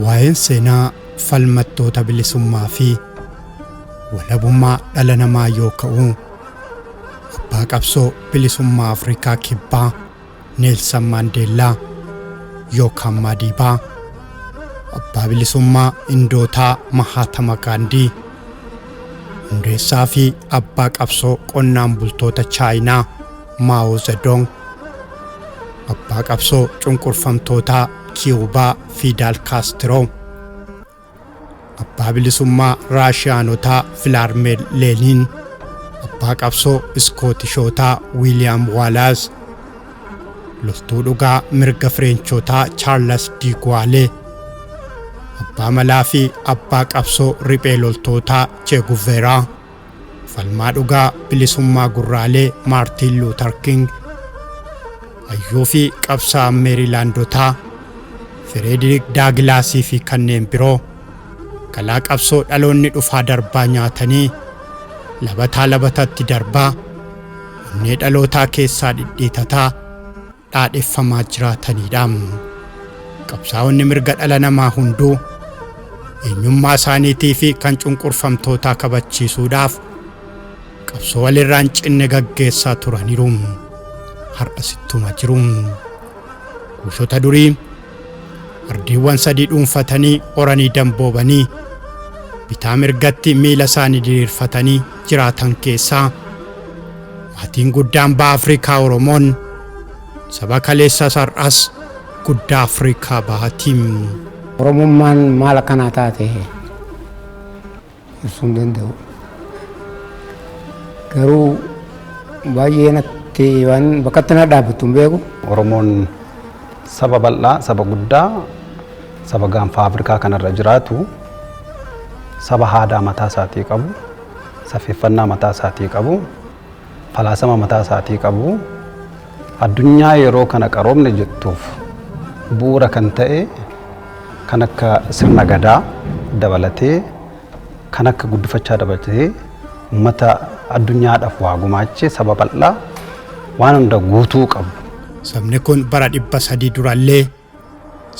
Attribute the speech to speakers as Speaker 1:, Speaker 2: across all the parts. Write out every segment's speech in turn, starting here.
Speaker 1: Waa'een seenaa falmattoota bilisummaa fi walabummaa dhala namaa yoo ka'u, abbaa qabsoo bilisummaa Afrikaa kibbaa Neelsan Maandeellaa yookaan Madiibaa, abbaa bilisummaa Indootaa Mahatma Gaandhii, hundeessaa fi abbaa qabsoo qonnaan bultoota Chaayinaa Mao Zedong, abbaa qabsoo cunqurfamtoota Cuubaa Fidel Castro, abbaa bilisummaa Raashiyaanotaa Vladimir Lenin, abbaa qabsoo Iskootishootaa Wiiliyaam Waalaas, loltuu dhugaa mirga Fireenchotaa Chaarles de Gaulle, abbaa malaa fi abbaa qabsoo riphee loltootaa Che Guevara, falmaa dhugaa bilisummaa gurraalee Maartin Luther King, hayyuu fi qabsaa Meerilaandotaa Frederick Douglass fi kanneen biroo kalaa qabsoo dhaloonni dhufaa darbaa nyaatanii labataa labatatti darbaa onnee dhalootaa keessaa dhidhiitataa dhaadheeffamaa jiraatanidha. Qabsaa'onni mirga dhala namaa hunduu eenyummaa isaaniitii fi kan cunqurfamtootaa kabachiisuudhaaf qabsoo walirraan cinne gaggeessaa turaniiru. Har'asittuma jiru. Kuushota durii ardiiwwan sadii dhuunfatanii oranii damboobanii bitaa mirgatti miila isaanii diriirfatanii jiraatan keessaa maatiin guddaan baha Afrikaa Oromoon saba kaleessa sar'as guddaa Afrikaa bahaatiin.
Speaker 2: Oromummaan maal akkanaa taate ibsuun danda'u. Garuu baay'ee natti waan bakkatti na dhaabbattu hin beeku.
Speaker 3: Oromoon saba bal'aa, saba guddaa, saba gaanfa Afrikaa kanarra jiraatu, saba aadaa mataa isaatii qabu, safeeffannaa mataa isaatii qabu, falaasama mataa isaatii qabu, addunyaa yeroo kana qaroomne jettuuf bu'uura kan ta'e kan akka sirna gadaa dabalatee, kan akka guddifachaa dabalatee uummata addunyaadhaaf waa gumaache saba bal'aa waan hunda guutuu qabu.
Speaker 1: Sabni kun bara 300 durallee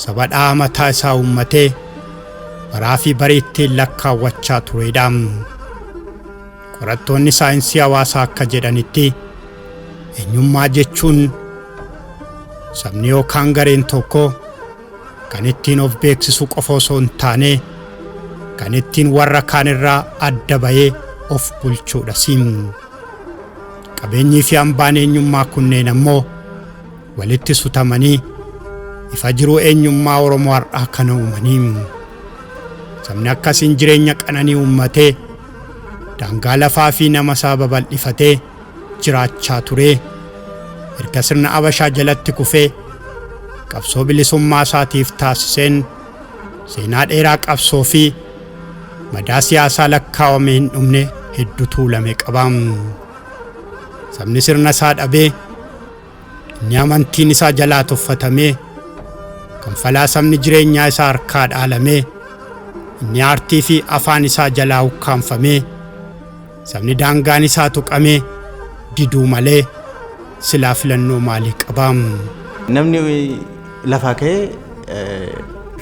Speaker 1: saba dhaa mataa isaa uummatee baraa fi bariittiin lakkaawwachaa turedha. Qorattoonni saayinsii hawaasaa akka jedhanitti eenyummaa jechuun sabni yookaan gareen tokko kan ittiin of beeksisu qofa osoo hin taane kan ittiin warra kaan irraa adda bahee of bulchuudha. Qabeenyii fi hambaan eenyummaa kunneen ammoo walitti sutamanii ifa jiruu eenyummaa Oromoo har'aa kana uumanii. Sabni akkasiin jireenya qananii uummatee daangaa lafaa fi nama isaa babal'ifatee jiraachaa ture. Erga sirna Abashaa jalatti kufee qabsoo bilisummaa isaatiif taasiseen seenaa dheeraa qabsoo fi madaa siyaasaa lakkaawamee hin dhumne hedduu tuulame qaba. Sabni sirna isaa dhabee inni amantiin isaa jalaa tuffatamee kan falaasamni jireenyaa isaa harkaa dhaalamee inni aartii fi afaan isaa jalaa ukkaanfamee sabni daangaan isaa tuqamee diduu malee silaa filannoo maalii qaba?
Speaker 4: Namni lafaa ka'ee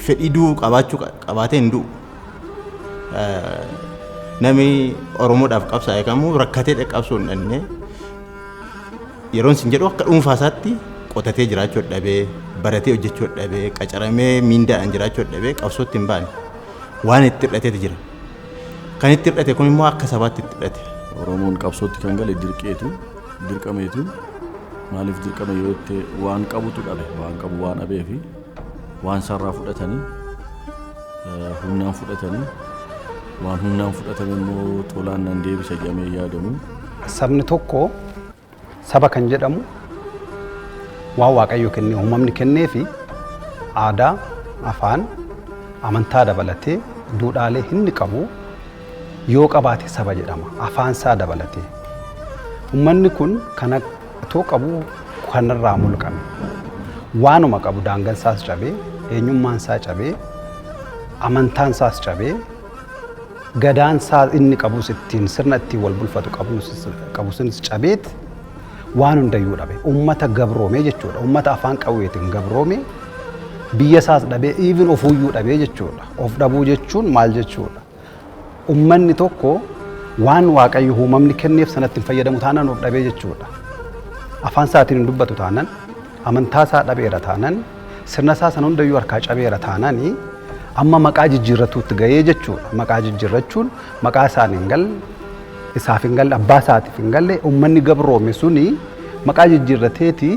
Speaker 4: fedhii du'uu qabaatee hin du'u. Namni Oromoodhaaf qabsaa'e kamuu rakkatee qabsoo hin dhabne yeroon sin jedhu akka dhuunfaa isaatti qotatee jiraachuu dhabee, baratee hojjechuu dhabee, qacaramee miindaadhaan jiraachuu dhabee qabsootti hin baane waan itti hidhateeti jira. Kan itti hidhate kun immoo akka sabaatti itti hidhate.
Speaker 5: Oromoon qabsootti kan gale dirqameetu maaliif dirqame yoo ta'e waan qabutu dhabe, waan qabu waan dhabee fi waan sarraa fudhatanii humnaan fudhatanii waan humnaan fudhatame immoo tolaan nan deebisa jedhamee yaadamu.
Speaker 3: Sabni tokko saba kan jedhamu waan Waaqayyo kennee uumamni kennee fi aadaa, afaan, amantaa dabalatee duudhaalee inni qabu yoo qabaate saba jedhama. Afaan isaa dabalatee uummanni kun kana too qabu kanarraa mulqame waanuma qabu daangaan isaas cabee, eenyummaan isaa cabee, amantaan isaas cabee, gadaan isaa inni qabus ittiin sirna ittiin wal bulfatu qabusinis cabeet waan hundayyuu dhabe ummata gabroomee jechuudha ummata afaan qawweetiin gabroomee biyya isaas dhabee even ofuuyyuu dhabee jechuudha of dhabuu jechuun maal jechuudha ummanni tokko waan waaqayyo uumamni kenneef sanatti hin fayyadamu taanaan of dhabee jechuudha afaan isaatiin hin dubbatu taanaan amantaa isaa dhabeera taanaan sirna isaa san hundayyuu harkaa cabeera taanaanii amma maqaa jijjiirratuutti ga'ee jechuudha maqaa jijjiirrachuun maqaa isaan hin galle isaaf hin galle abbaa isaatiif hin galle ummanni gabroome suni maqaa jijjiirrateeti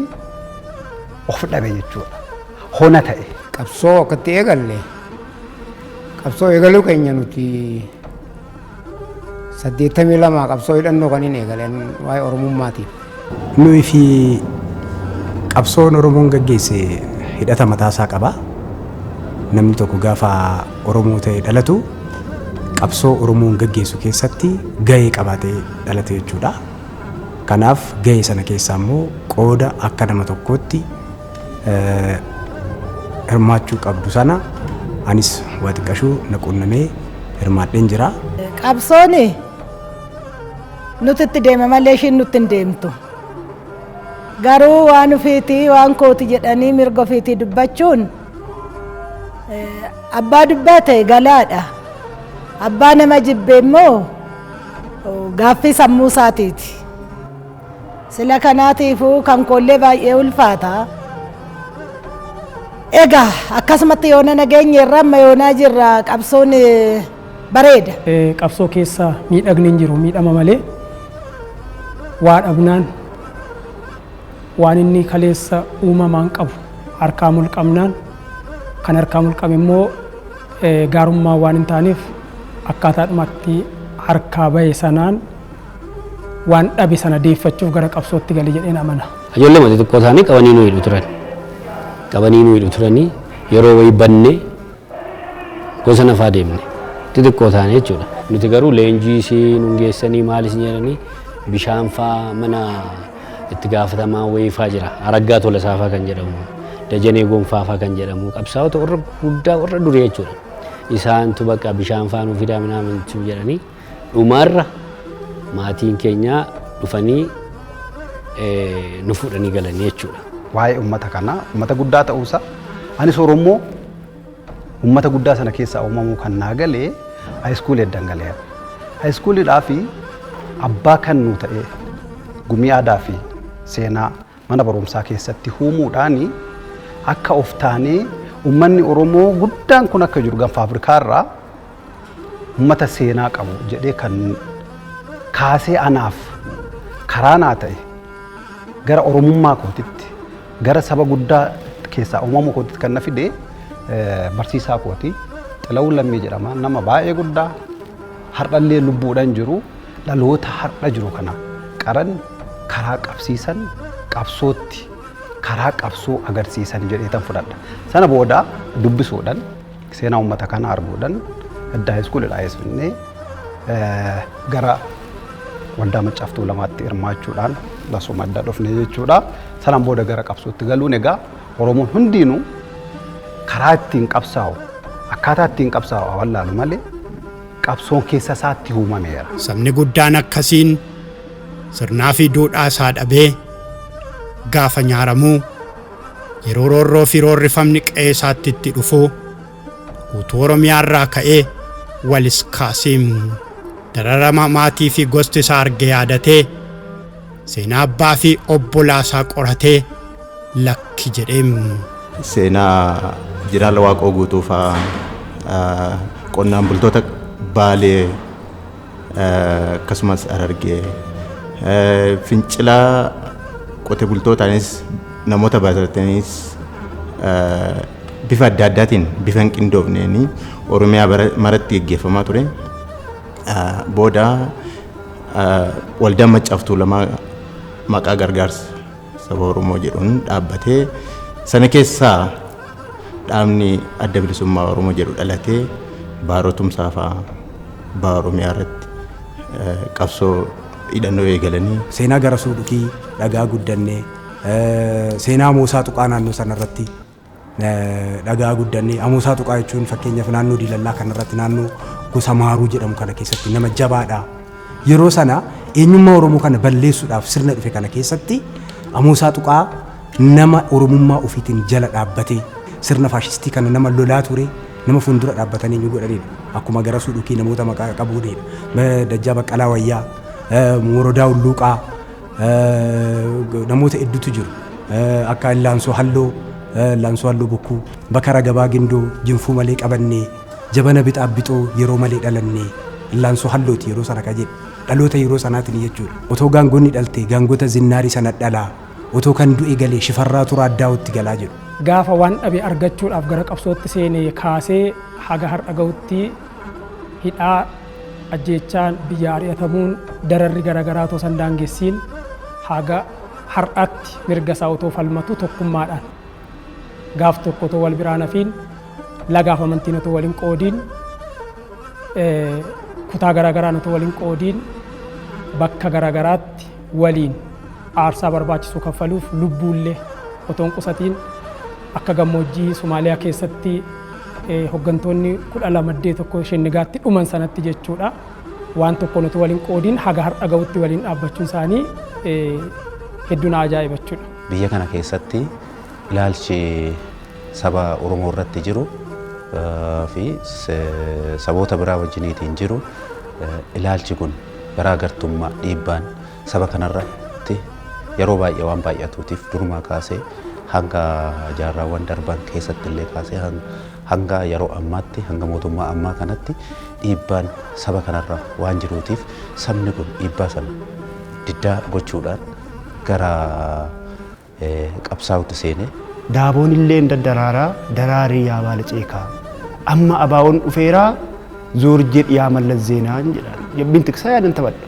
Speaker 3: of dhabe jechuudha hona ta'e
Speaker 2: qabsoo akkatti eegalle qabsoo eegaluu keenya nuti 82 qabsoo hidhannoo kan hin eegalen waa'ee oromummaatiif.
Speaker 6: Nuyi fi qabsoon Oromoon gaggeesse hidhata mataasaa qaba. Namni tokko gaafa Oromoo ta'e dhalatu qabsoo Oromoon gaggeessu keessatti gahee qabaatee dhalate jechuudha. Kanaaf gahee sana keessaa immoo qooda akka nama tokkootti hirmaachuu qabdu sana anis waa xiqqashuu na quunnamee hirmaadheen jira.
Speaker 7: Qabsooni nuti itti deema malee ishiin nutti hin deemtu. Garuu waan ofiitii waan kooti jedhanii mirga ofiitii dubbachuun abbaa dubbate galaadha. Abbaa nama jibbe immoo gaaffii sammuu isaatiiti. Sila kanaatiifuu kan koollee baay'ee ulfaata. Egaa akkasumatti yoona nageenya irra amma yoonaa jirra qabsoon bareeda.
Speaker 8: Qabsoo keessa miidhagni hin jiru miidhama malee waa dhabnaan waan inni kaleessa uumamaan qabu harkaa mulqabnaan kan harkaa mulqabe immoo gaarummaa waan hin taaneef akkaataadhumatti harkaa bahe sanaan waan dhabe sana deeffachuuf gara qabsootti galee jedheen amana.
Speaker 9: Ijoollee maatii xiqqoo ta'anii qabanii nu hidhu turan. Qabanii nu hidhu turanii yeroo wayii bannee gosa nafaa deemne xixiqqoo ta'anii jechuudha. Nuti garuu leenjii isin nu geessanii maalis jedhanii bishaan faa mana itti gaafatamaa wayii faa jira. Araggaa Tolasaa faa kan jedhamu, Dajanee Gonfaa faa kan jedhamu qabsaa'ota warra guddaa warra durii jechuudha. Isaantu bakka bishaan faa nuuf fidaa minaamin jedhanii dhumarra maatiin keenya dhufanii nu fuudhanii galanii jechuudha.
Speaker 3: Waa'ee ummata kanaa ummata guddaa ta'uusaa anis Oromoo ummata guddaa sana keessaa uumamuu kan naa galee haayiskuulii eddan galeera. Haayiskuuliidhaa fi abbaa kan nu ta'e gumii aadaa fi seenaa mana barumsaa keessatti uumuudhaani akka of taanee ummanni Oromoo guddaan kun akka jiru Gaanfa Afrikaa irraa ummata seenaa qabu jedhee kan kaasee anaaf karaa naa ta'e gara Oromummaa kootitti gara saba guddaa keessaa uumamuu kootitti kan na fide barsiisaa kooti Xilawuu Lammii jedhama nama baay'ee guddaa hardhallee lubbuudhaan jiru dhaloota har'a jiru kana qaran karaa qabsiisan qabsootti karaa qabsoo agarsiisan jedheetan fudhadha. Sana booda dubbisuudhaan seenaa uummata kana arguudhaan adda haayiskuulidhaa eessifnee gara waldaa Maccaaf Tuulamaatti hirmaachuudhaan lasuma adda dhufne jechuudha. Sanaan booda gara qabsootti galuun egaa Oromoon hundiinuu karaa ittiin qabsaa'u akkaataa ittiin qabsaa'u wallaalu malee qabsoon keessa isaatti uumameera.
Speaker 1: Sabni guddaan akkasiin sirnaa fi duudhaa isaa dhabee gaafa nyaaramuu yeroo roorroo fi roorrifamni qe'ee isaatti itti dhufuu guutuu Oromiyaa irraa ka'ee walis kaasiim dararama maatii fi gosti isaa argee yaadatee seenaa abbaa fi obbolaa isaa qoratee lakki jedheem.
Speaker 4: Seenaa Jiraala Waaqoo guutuu fa'aa qonnaan bultoota Baalee akkasumas Harargee fincilaa qotee bultootaanis namoota barataniis bifa adda addaatiin bifa hin qindoofneen Oromiyaa maratti gaggeeffamaa ture. Booda waldaan Maccaaf Tuulamaa maqaa gargaarsa saba Oromoo jedhuun dhaabbatee sana keessaa dhaabni adda bilisummaa Oromoo jedhu dhalatee baarotumsaa fa'aa baha Oromiyaa irratti qabsoo hidhannoo eegalanii.
Speaker 6: Seenaa Garasuu Dhukii dhagaa guddannee seenaa Moosaa Tuqaa naannoo sanarratti dhagaa guddannee Amuusaa Tuqaa jechuun fakkeenyaaf naannoo Diilallaa kanarratti naannoo gosa Maaruu jedhamu kana keessatti nama jabaadha. Yeroo sana eenyummaa Oromoo kana balleessuudhaaf sirna dhufe kana keessatti Amuusaa Tuqaa nama Oromummaa ofiitiin jala dhaabbatee sirna faashistii kana nama lolaa ture nama fuuldura dhaabbatanii eenyu godhanidha. Akkuma Garasuu Dhukii namoota maqaa qabuudhidha. Dajjaa Baqqalaa Wayyaa, Morodaa Ulluuqaa namoota hedduutu jiru. Akka Laansoo Halloo, Laansoo Halloo Bokkuu, Bakara Gabaa Gindoo, Jinfuu malee qabannee, Jabana Bixaa Bixoo yeroo malee dhalannee, Laansoo Hallooti yeroo sana ka jedhe. Dhaloota yeroo sanaatiin jechuudha. Otoo gaangonni dhalte gaangota zinnaarii sana dhalaa. Otoo kan du'e galee Shifarraa Turaa Addaa'utti galaa jedhu.
Speaker 8: Gaafa waan dhabe argachuudhaaf gara qabsootti seenee kaasee haga har'a gahutti hidhaa ajjeechaan biyya ari'atamuun dararri garaagaraa otoo san daangessiin haga har'aatti mirga isaa otoo falmatu tokkummaadhaan gaaf tokko otoo wal biraan hafiin lagaaf amantiin otoo waliin qoodiin kutaa garaagaraan otoo waliin qoodiin bakka garaagaraatti waliin aarsaa barbaachisu kaffaluuf lubbuullee otoon qusatiin akka gammoojjii Somaaliyaa keessatti hoggantoonni 12 shennigaatti dhuman sanatti jechuudha. Waan tokko nuti waliin qoodiin haga har'a gahutti waliin dhaabbachuun isaanii hedduu na ajaa'ibachuudha.
Speaker 10: Biyya kana keessatti ilaalchi saba Oromoo irratti jiru fi saboota biraa wajjiniitiin jiru ilaalchi kun garaagartummaa dhiibbaan saba kanarratti yeroo baay'ee waan baay'atuutiif durumaa kaasee hanga jaarraawwan darban keessatti illee kaasee hanga yeroo ammaatti hanga mootummaa ammaa kanatti dhiibbaan saba kanarra waan jiruutiif sabni kun dhiibbaa sana diddaa gochuudhaan gara qabsaa'utti seenee
Speaker 11: daaboon illee daraaraa daraarii yaa baala ceekaa amma abaawoon dhufeeraa zoor jedhi yaa mallas zeenaan jedhan yabbiin tiksaa yaadan taphadha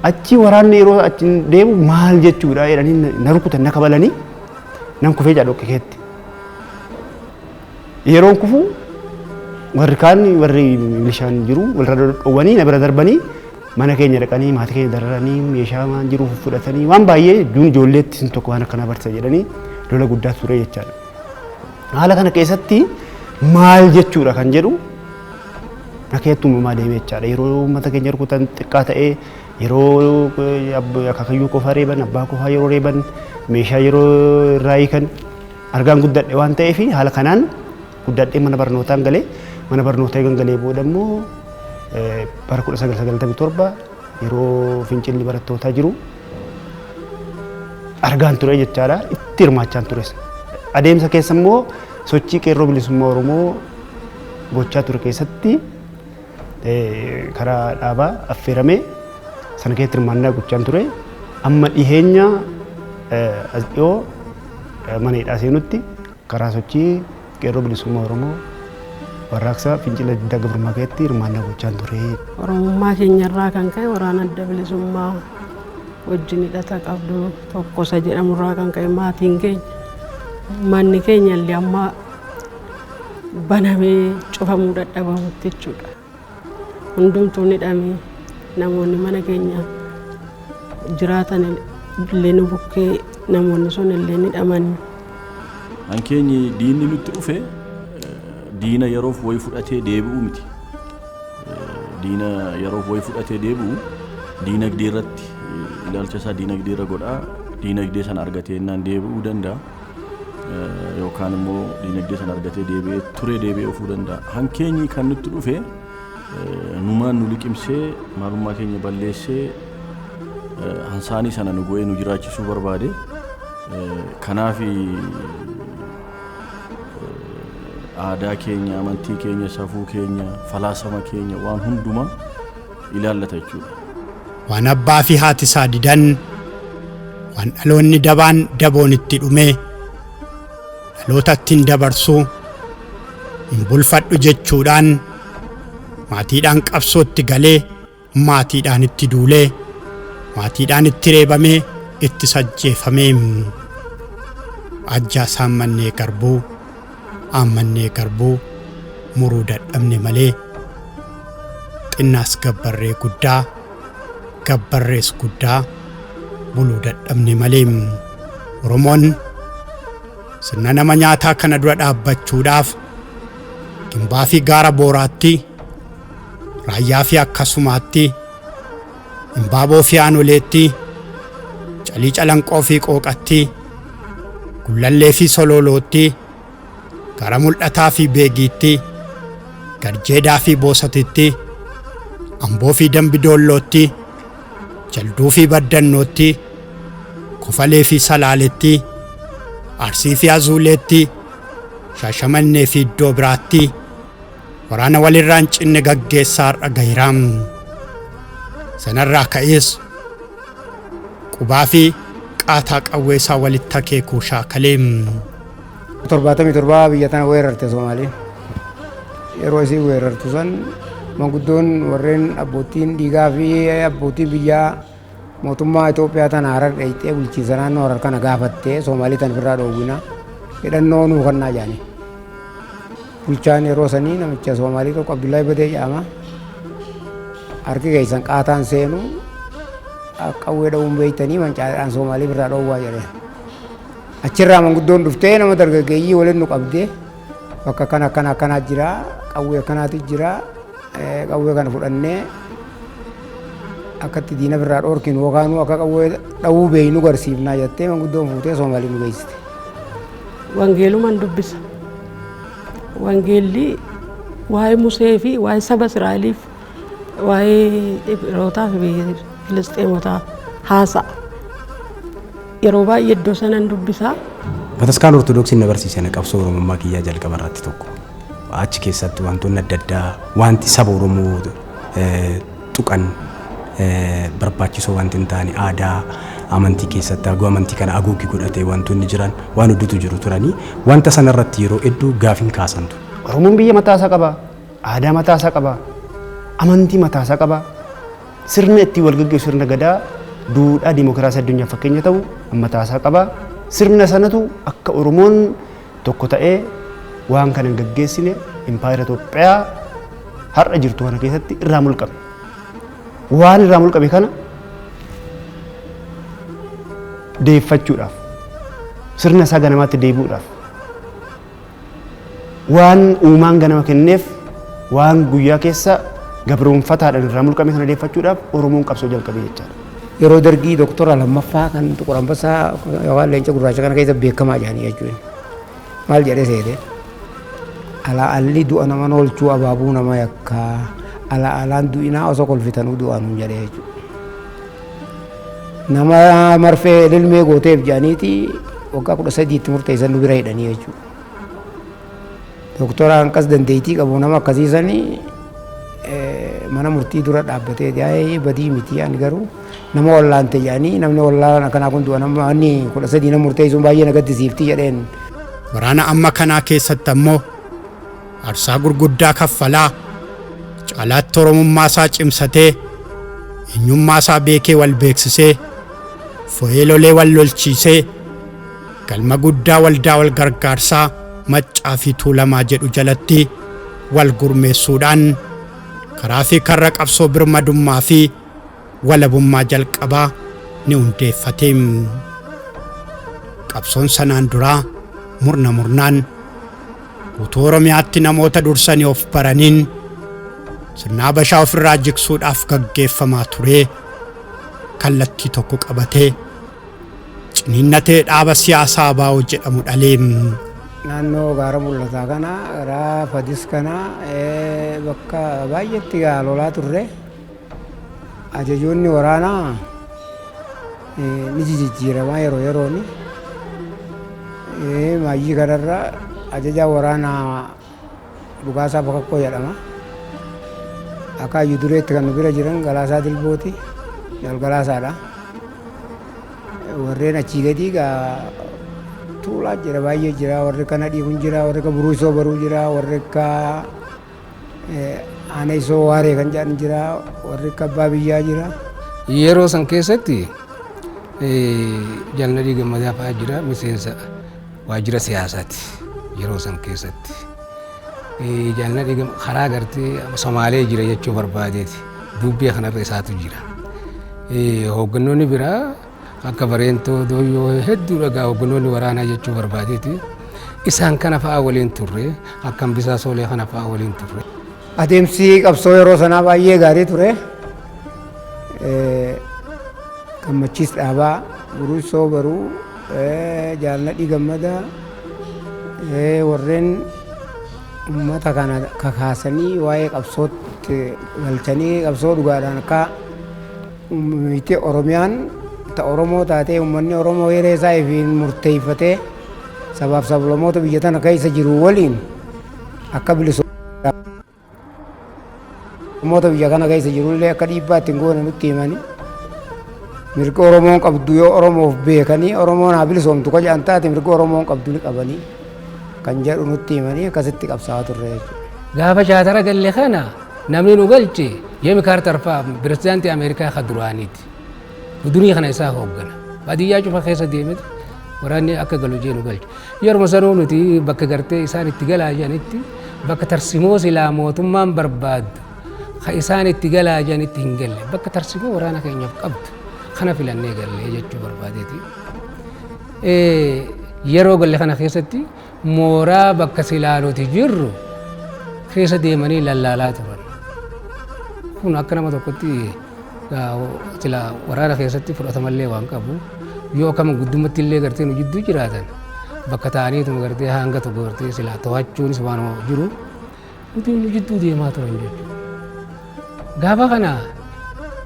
Speaker 11: achi waraanni yeroo achi deemu maal jechuudha jedhanii na rukutan na kabalanii nan kufee jedha dhokkeetti yeroon kufu warri kaan warri milishaan jiru walirra dhowwanii na bira darbanii mana keenya dhaqanii maatii keenya dararanii meeshaa waan jiru fudhatanii waan baay'ee ijoolleetti sin tokko waan akkana barsa jedhanii lola guddaa ture jechaadha. Haala kana keessatti maal jechuudha kan jedhu nakeetti uumamaa deemee jechaadha. Yeroo uummata keenya rukutan xiqqaa ta'ee yeroo akaakayyuu qofaa reeban abbaa qofaa yeroo reeban meeshaa yeroo irraa hiikan argaan guddadhe waan ta'eef haala kanaan guddadhee mana barnootaan galee mana barnootaa galee booda immoo bara 1997 yeroo fincilli barattootaa jiru argaan ture jechaadha itti hirmaachaan tures. Adeemsa keessa immoo sochii qeerroo bilisummaa Oromoo gochaa ture keessatti karaa dhaabaa affeeramee sana keessatti hirmaannaa gochaan ture. Amma dhiheenya as dhiyoo mana hidhaa seenutti karaa sochii qeerroo bilisummaa Oromoo warraaqsa fincila diddaa gabrummaa keessatti hirmaannaa gochaan ture.
Speaker 12: Oromummaa keenyarraa kan ka'e waraana adda bilisummaa wajjin hidhata qabdu tokkosa jedhamurraa kan ka'e maatiin keenya manni keenya illee amma banamee cufamuu dadhabamutti jechuudha. Hundumtuu ni hidhamee namoonni mana keenya jiraatan illee nu bukkee namoonni sun illee ni hidhaman.
Speaker 5: Hankeenyi diinni nutti dhufe diina yeroof wayi fudhatee deebi'u miti. Diina yeroof wayi fudhatee deebi'u diinagdee irratti ilaalcha isaa diinagdee irra godhaa diinagdee sana argatee innaan deebi'uu danda'a yookaan immoo diinagdee sana argatee deebi'ee turee deebi'ee ofuu danda'a. Hankeenyi kan nutti dhufe numaan nu liqimsee maalummaa keenya balleessee hansaanii sana nu go'ee nu jiraachisuu barbaade. Kanaaf aadaa keenya amantii keenya safuu keenya falaasama keenya waan hundumaa ilaallata jechuudha.
Speaker 1: Waan abbaa fi haati isaa didan waan dhaloonni dabaan daboon itti dhume dhaloota ittiin dabarsuu hin bulfadhu jechuudhaan maatiidhaan qabsootti galee maatiidhaan itti duulee maatiidhaan itti reebamee itti sajjeefamee ajjaa saammannee garbuu ammannee garbuu muruu dadhabne malee xinnaas gabbarree guddaa gabbarrees guddaa buluu dadhabne malee Oromoon sirna nama nyaataa kana dura dhaabbachuudhaaf Gimbaa fi Gaara Booraatti, Raayyaa fi akkasumaatti, Imbaaboo fi Aanoleetti, Calii Calanqoo fi Qooqatti, Gullallee fi Sololootti, Gara Mul'ataa fi Beegiitti, Garjeedaa fi Boosatitti, Amboo fi Dambidoollootti, Jalduu fi Baddannootti, Kofalee fi Salaaleetti, Arsii fi Azuuleetti, Shaashamannee fi iddoo biraatti waraana walirraa hin cinne gaggeessaa har'a gahiram. Sanarraa ka'ees qubaa fi qaataa qawweesaa walitti akeekuu shaakaleem.
Speaker 2: 77 biyya tana weerarte Soomaaliin. Yeroo isii weerartu san manguddoon warreen abbootiin dhiigaa fi abbootiin biyyaa mootummaa Itoophiyaa tana harar dhayxee bulchiinsa naannoo harar kana gaafattee Soomaalii tan ofirraa dhoowwina hidhannoo nuu kennaa jedhani. Bulchaan yeroo sanii namicha Soomaalii tokko Abdullaahi Badee jedhama. Harki keessan qaataan seenu qawwee dha'uun beeytanii mancaadhaan Soomaalii birraa dhoowwaa jedhe. Achirraa manguddoon dhuftee nama dargaggeeyyii waliin nu qabdee bakka akkanaa jira, qawwee akkanaatu jira, qawwee kana fudhannee akkatti diina birraa dhoorkinu yookaan akka qawwee dha'uu beeynu garsiifnaa jettee manguddoon fuutee Soomaalii nu geessite.
Speaker 12: Wangeelumaan dubbisa. Wangeelli waa'ee Musee fi waa'ee saba Israa'eliif waa'ee Ibrootaa fi Filisxeemotaa haasa'a. Yeroo baay'ee iddoo sanan dubbisaa.
Speaker 6: Bataskaan Ortodoksiin na barsiisan qabsoo Oromummaa kiyyaa jalqaba irratti tokko. Achi keessatti wantoonni adda addaa wanti saba Oromoo tuqan barbaachisoo wanti hin taane aadaa amantii keessatti arguu amantii kana aguuggii godhatee wantoonni jiran waan hedduutu jiru turanii wanta sanarratti yeroo hedduu gaafiin kaasantu.
Speaker 11: Oromoon biyya mataasaa qaba, aadaa mataasaa qaba, amantii mataasaa qaba, sirna ittiin wal gaggeessu sirna gadaa, duudhaa diimokiraasii addunyaa fakkeenya ta'u mataasaa qaba. Sirna sanatu akka Oromoon tokko ta'ee waan kana hin gaggeessine impaayera Itoophiyaa har'a jirtu kana keessatti irraa mulqame. Waan irraa mulqame kana deeffachuudhaaf sirna isaa ganamaatti deebi'uudhaaf waan uumaan ganama kenneef waan guyyaa keessa gabroonfataadhaan irraa mulqame kana deeffachuudhaaf Oromoon qabsoo jalqabe jechaadha.
Speaker 2: Yeroo dargii doktora lammaffaa kan Xuqur Ambassaa yookaan leenca gurraacha kana keessa beekamaa jedhanii jechuudha. Maal jedhee seete? Alaalli du'a nama oolchuu abaabuu nama yakkaa alaan du'inaa osoo kolfitanuu du'aanuu jedhee jechuudha. Nama marfee ilmee gooteef jedhaniiti waggaa 13tti murteessan nu bira hidhanii jechuudha. Doktora hanqas dandeettii qabu nama akkasiisanii mana murtii dura dhaabbatee yaa'ee badii miti ani garuu nama wallaante jedhanii namni wallaan akkanaa kun du'a nama inni 13 nama murteessuun baay'ee na gaddisiifti jedheen.
Speaker 1: Waraana amma kanaa keessatti ammoo aarsaa gurguddaa kaffalaa caalaatti Oromummaa isaa cimsatee eenyummaa isaa beekee wal beeksisee fo'ee lolee wal lolchiisee galma guddaa waldaa wal gargaarsaa Maccaa fi Tuulamaa jedhu jalatti wal gurmeessuudhaan karaa fi karra qabsoo birmadummaa fi walabummaa jalqabaa ni hundeeffate. Qabsoon sanaan duraa murna murnaan guutuu Oromiyaatti namoota dursanii of baraniin sirna Habashaa ofirraa jigsuudhaaf gaggeeffamaa ture. Kallattii tokko qabatee ciniinnatee dhaaba siyaasaa ABO jedhamu dhalee.
Speaker 2: Naannoo gaara mul'ataa kana garaa Fadis kana bakka baay'eetti lolaa turre. Ajajoonni waraanaa ni jijjiiramaa yeroo yerooni. Maayyii kanarra ajajaa waraanaa Dhugaasaa Bakakkoo jedhama. Akka Hayyuu Dureetti kan nu bira jiran Galaasaa Dilbooti. Galgalaasaadha. Warreen achii gadii Tuulaa jira baay'ee jira warri kana dhiibuun jira warri ka Buruusoo Baruu jira warri ka Aaneesoo Waaree kan jedhan jira warri ka Abbaa Biyyaa jira.
Speaker 13: Yeroo san keessatti Jaalladhii Gammadaa fa'aa jira miseensa waajjira siyaasaati yeroo san keessatti. Jaalladhii karaa gartee Somaalee jira jechuu barbaadeeti dubbii kanarra isaatu jira. Hooggannoonni biraa akka Bareentoo Dooyyoo hedduu dhagaa hooggannoonni waraanaa jechuu barbaadeeti isaan kana fa'aa waliin turre akkam bisaa soolee kana fa'aa waliin turre.
Speaker 2: Adeemsi qabsoo yeroo sanaa baay'ee gaarii ture. Gammachiis Dhaabaa, Guruusoo Baruu, Jaalladhii Gammadaa warreen uummata kana kakaasanii waa'ee qabsootti galchanii qabsoo dhugaadhaan akka miti Oromiyaan ta Oromoo taatee uummanni Oromoo hiree isaa ifiin murteeffatee sabaaf sablammoota biyya tana keessa jiru waliin akka bilisummoota biyya kana keessa jirullee akka dhiibbaa ittiin goone nutti himanii mirga Oromoon qabdu yoo Oromoof beekanii Oromoon haa bilisoomtu ka jedhan taate mirga Oromoon qabdu ni qabanii kan jedhu nutti himanii akkasitti qabsaa'aa turre jechuudha.
Speaker 13: Gaafa shaatara galle kana namni nu galche Jimmy Carter fa'aa pirezidaantii Ameerikaa ka duraaniiti. Durii kana isaa hooggana. Baadiyyaa cufa keessa deemeti waraanni akka galu jee nu galche. Yeroo sanuu nuti bakka gartee isaan itti galaa jiranitti bakka tarsimoo silaa mootummaan barbaaddu ka isaan itti galaa jiranitti hin galle bakka tarsimoo waraana keenyaaf qabdu kana filannee galle jechuu barbaadeeti. Yeroo galle kana keessatti mooraa bakka silaa nuti jirru keessa deemanii lallaalaa turan. Kun akka nama tokkotti sila waraana keessatti fudhatamallee waan qabu yoo akkama guddumatti illee gartee nu jidduu jiraatan bakka ta'aniituma gartee hanga tokko gartee sila to'achuunis waan jiru nuti nu jidduu deemaa turan jechuudha. Gaafa kana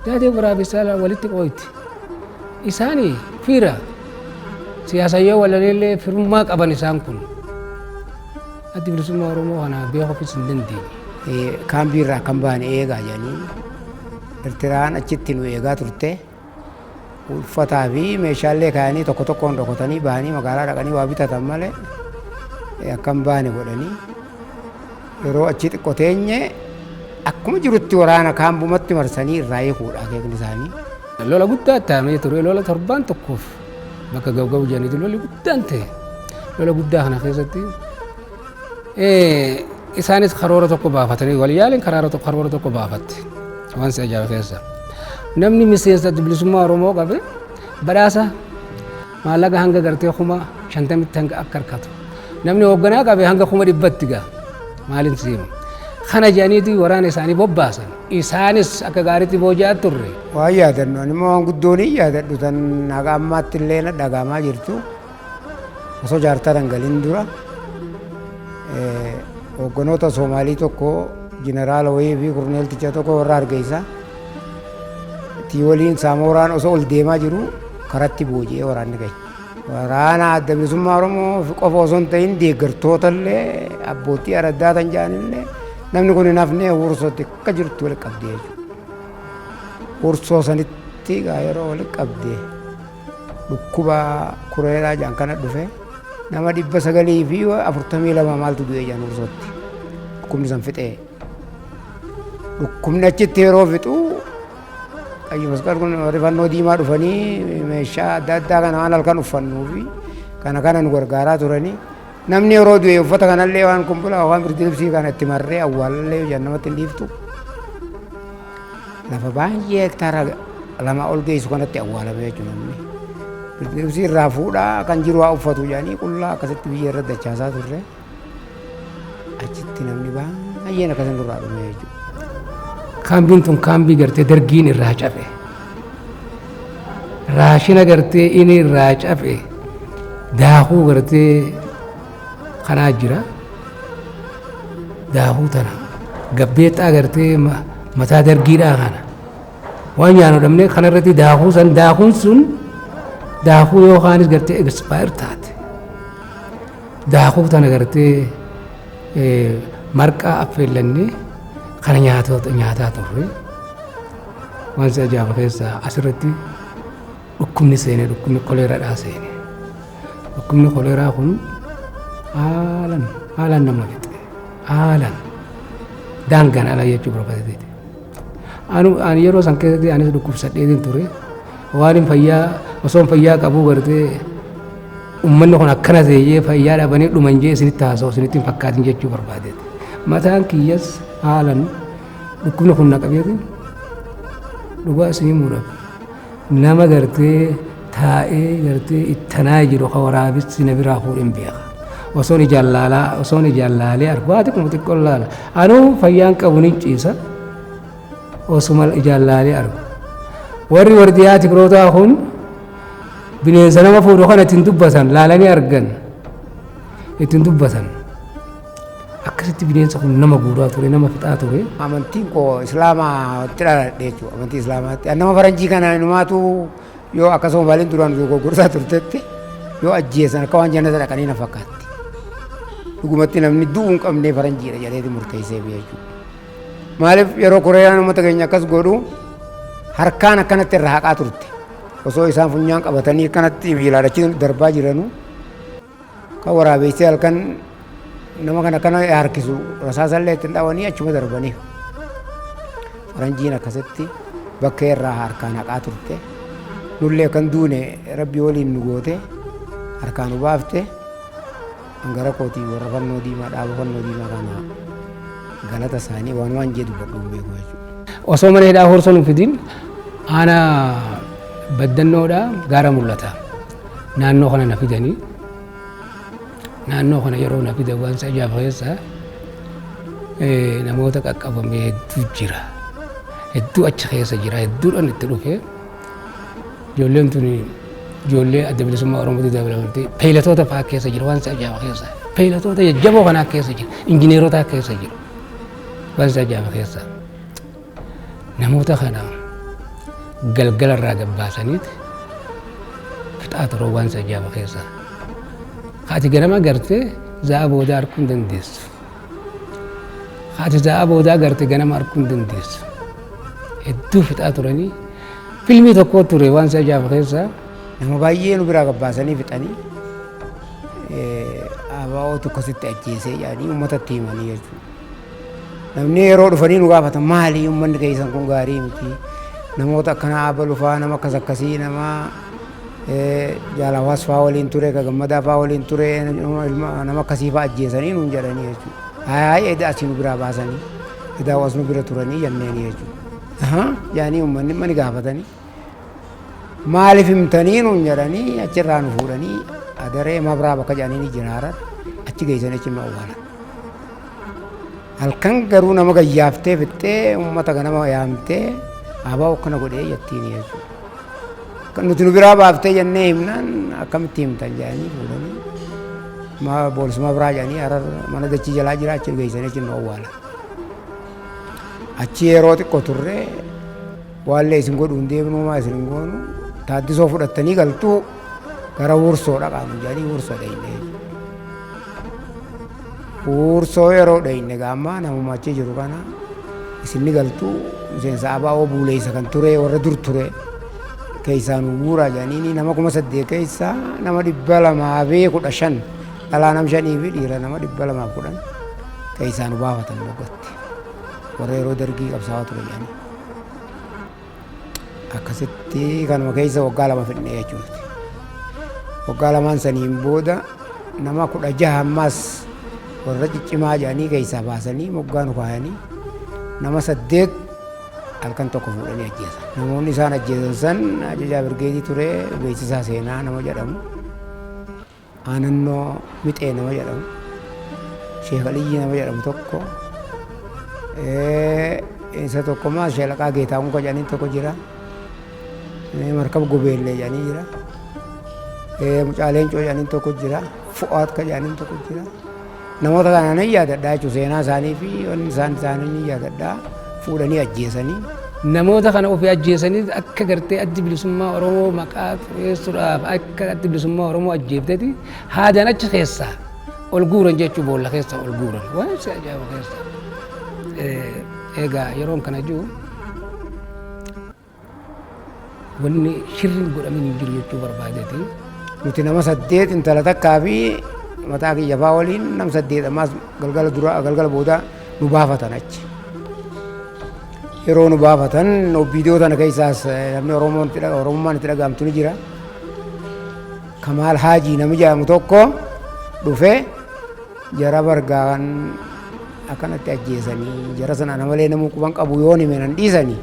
Speaker 13: daadhee waraabessaa walitti qooyti. Isaanii fiira siyaasayyoo walaleellee firummaa qaban isaan kun addi bilisummaa Oromoo kana beekuufis hin dandeenye.
Speaker 2: Kaambii irraa kan baane eegaa jedhanii Eertiraan achitti nu eegaa turte uffataa fi meeshaalee kaayanii tokko tokkoon dhokotanii bahanii magaalaa dhaqanii waa bitatan malee akkam baane godhanii yeroo achi xiqqoo teenye akkuma jirutti waraana kaambumatti marsanii irraa eeguudha akeekni isaanii.
Speaker 13: Lola guddaa taa'amee ture lola torbaan tokkoof bakka gabgabu jedhaniitu lolli guddaan ta'e lola guddaa kana keessatti isaanis karoora tokko baafatanii waliyyaaleen karoora tokko baafatte waan si ajaa'iba keessa namni miseensa bilisummaa Oromoo qabe badhaasa maallaqa hanga gartee 50 hanga akka harkatu namni hoogganaa qabe hanga 100 gaa maaliin siima kana jedhaniiti waraana isaanii bobbaasan isaanis akka gaariitti booji'aa turre.
Speaker 2: Waan yaadannu ani immoo waan guddoon hin yaadadhu tan naga ammaatti illee na dhagahamaa jirtu osoo jaartaa dhangalin dura hoogganoota Soomaalii tokko jeneraala wayii fi kurneelticha tokko warra Hargeysa tii waliin Saamooraan osoo ol deemaa jiru karatti booji'ee waraanni gahe. Waraana adda bilisummaa Oromoo qofa osoo hin ta'in deeggartoota illee abbootii araddaa tan jedhanillee namni kun hin hafnee wursootti akka jirtu walitti qabdee jechuudha. Wursoo sanitti yeroo walitti qabdee dhukkuba kureeraa jedhan kana dhufe nama 942 maaltu du'e jedhan wursootti. Dhukkubni san fixee. Dhukkubni achitti yeroo fixu qayyi masqal kun rifannoo diimaa dhufanii meeshaa adda addaa kana waan halkan uffannuu fi kana nu gargaaraa turanii namni yeroo du'e uffata kanallee waan kumpulaa waan birdilibsii kana itti marree awwaalallee jedhan namatti hin dhiiftu. Lafa baay'ee hektaara 2 ol geessu kanatti awwaalame jechuudha namni. Birdilibsii irraa fuudhaa kan jiru haa uffatu jedhanii qullaa akkasitti biyya irra dachaasaa turre. Achitti namni baay'een akkasiin irraa dhume jechuudha.
Speaker 13: Kaambiin tun kaambii gartee dargiin irraa cabe. Raashina gartee inni irraa cabe daakuu gartee kanaa jira. Daakuu tana gabbeexaa gartee mataa dargiidhaa kana. Waan nyaannu dhabnee kanarratti daakuun sun daakuu yookaanis gartee expire taate. Daakuu tana gartee marqaa affeellannee kana nyaataa turre waan si ajaa'iba keessaa asirratti dhukkubni seene dhukkubni koleeraadhaa seene dhukkubni koleeraa kun haalaan nama fixe haalaan daangaan ala jechuu barbaadeeti. Ani yeroo san keessatti anis dhukkubsadheetiin ture waan osoo fayyaa qabuu gartee ummanni kun akkana ta'ee fayyaa dhabanii dhuman jee isinitti haasa'u isinitti hin fakkaatin jechuu barbaadeeti. Mataan kiyyas haalan dhukkubni kun naqabeeti dhugaa isinii muudhaaf nama gartee taa'ee gartee ittanaa jiru ka waraabessi na biraa fuudhin beeka osoon ijaan laalee argu haati kuma xiqqoo laala anuu fayyaan qabu ni ciisa osuma ijaan laalee argu warri wardiyaa Tigrootaa kun bineensa nama fuudhu kana ittiin dubbatan laalanii argan ittiin dubbatan akkasitti bineensa kun nama guuraa ture nama fixaa ture.
Speaker 2: Amantiin koo islaamaatti dhaladhe jechuudha. Amantii islaamaatti nama faranjii kana numaatu yoo akkasuma baaliin duraan gurgurtaa turtetti yoo ajjeesan akka waan jannata dhaqanii na fakkaatti. Dhugumatti namni du'uu hin qabne faranjiidha jedheeti murteessee jechuudha. Maaliif yeroo Koreeyaan uummata keenya akkas godhu harkaan akkanatti irraa haqaa turte. Osoo isaan funyaan qabatanii akkanatti miilaadhachi darbaa jiranu kan waraabessee halkan nama kana harkisu rasaasallee ittiin dhaawanii achuma darbanii. Faranjiin akkasitti bakka irraa harkaan haqaa turte. Nullee kan duune rabbi waliin nu goote harkaan nu baafte. Angara kootii warra fannoo diimaa dhaaba fannoo diimaa kana galata isaanii waan jedhu badhuun beeku jechuudha.
Speaker 13: Osoo mana hidhaa horsoo nu fidin aanaa baddannoodha gaara mul'ata. Naannoo kana na fidanii naannoo kana yeroo na fidan waan isa ajaa'iba keessa namoota qaqqabame hedduu jira. Hedduu achi keessa jira hedduudhaan itti dhufe ijoolleen tun ijoollee adda bilisummaa Oromootti dabalamtee peelatoota fa'aa keessa jira waan isa ajaa'iba keessa. Peelatoota jajjaboo kanaa keessa jira injineerota keessa jira waan isa ajaa'iba keessa. Namoota kana galgala irraa gabbaasaniiti fixaa turuu waan isa ajaa'iba keessa. Haati ganama gartee za'a boodaa arguu hin dandeessu. Haati za'a boodaa gartee ganama arguu hin dandeessu. Hedduu fixaa turanii fiilmii tokko ture waan isa ajaa'iba keessa.
Speaker 2: Nama baay'ee nu biraa gabbaasanii fixanii abaa'ootu akkasitti ajjeesee jedhanii uummatatti himanii jechuudha. Namni yeroo dhufanii nu gaafatan maali uummanni keessan kun gaarii miti namoota akkana abalu fa'aa nama akkasii nama jaalawaas fa'aa waliin ture ka gammadaa fa'aa waliin ture nama akkasii fa'aa ajjeesanii nuun jedhanii jechuudha. Haayyaa edaa asii nu biraa baasanii edaa waas nu bira turanii jenneenii jechuudha. Yaanii uummanni mani gaafatanii maaliif himtanii nuun jedhanii achirraa nu fuudhanii adaree mabraa bakka jedhanii jiraaran achi geessanii achi nu awwaalan. Halkan garuu nama gayyaaftee fixxee uummata ganama yaamtee abaa akkana godhee jettiin jechuudha. Nuti nu biraa baaftee jennee himnaan akkamitti himtan jedhanii fuudhanii boolisuma biraa jedhanii harar mana dachii jalaa jira achi geessanii achi nu awwaalan. Achi yeroo xiqqoo turree waallee isin godhu hin deebinu maa isin hin goonu taaddisoo fudhattanii galtuu gara wursoo dhaqaanu jedhanii wursoo dhayne. Wursoo yeroo dhayne gaammaa namuma achi jiru kana isinni galtuu miseensa abaa'oo buuleessa kan ture warra dur ture keessaan buuraa jedhanii nama 800 keessaa nama 215 dhalaa nama 5 fi dhiira nama 210 keessaan baafatan moggatti warra yeroo dargii qabsaa'aa ture jedhanii. Akkasitti kanuma keessa waggaa 2 fidnee jechuudha. Waggaa 2 saniin booda nama 16 ammas warra ciccimaa jedhanii keessaa baasanii moggaa nu kaayanii nama 8 halkan tokko fuudhanii ajjeesan. Namoonni isaan ajjeesan san ajajaa birgeetii ture beeksisaa seenaa nama jedhamu. Aanannoo mixee nama jedhamu. Sheekh Aliyyi nama jedhamu tokko. Isa tokko maas Sheelaqaa Geetaawun ka jedhanii tokko jira. Markaba Gobeellee jedhanii jira. Mucaaleen Coo jedhanii tokko jira. Fu'aat ka jedhanii tokko jira. Namoota kana nan yaadadhaa jechuudha seenaa isaanii fi wanni isaanii ni yaadadhaa fuudhanii ajjeesanii.
Speaker 13: Namoota kana ofii ajjeesanii akka gartee addi bilisummaa Oromoo maqaa xureessuudhaaf akka addi bilisummaa Oromoo ajjeefteeti haadaan achi keessaa ol guuran jechuu boolla keessaa ol guuran waan si ajaa'iba keessaa. Egaa yeroon kana jiru wanni shirriin godhamin hin jiru jechuu barbaadeeti.
Speaker 2: Nuti nama 8 intala takkaa fi mataa kiyya fa'aa waliin nam 8 ammas galgala booda nu baafatan achi. Yeroo nu baafatan viidiyoo tana keessaas namni Oromummaan itti dhagahamtu ni jira. Kamaal Haajii namni jedhamu tokko dhufee jara bargaan akkanatti ajjeesanii jara sana namalee namuu quban qabu yoo hime nan dhiisanii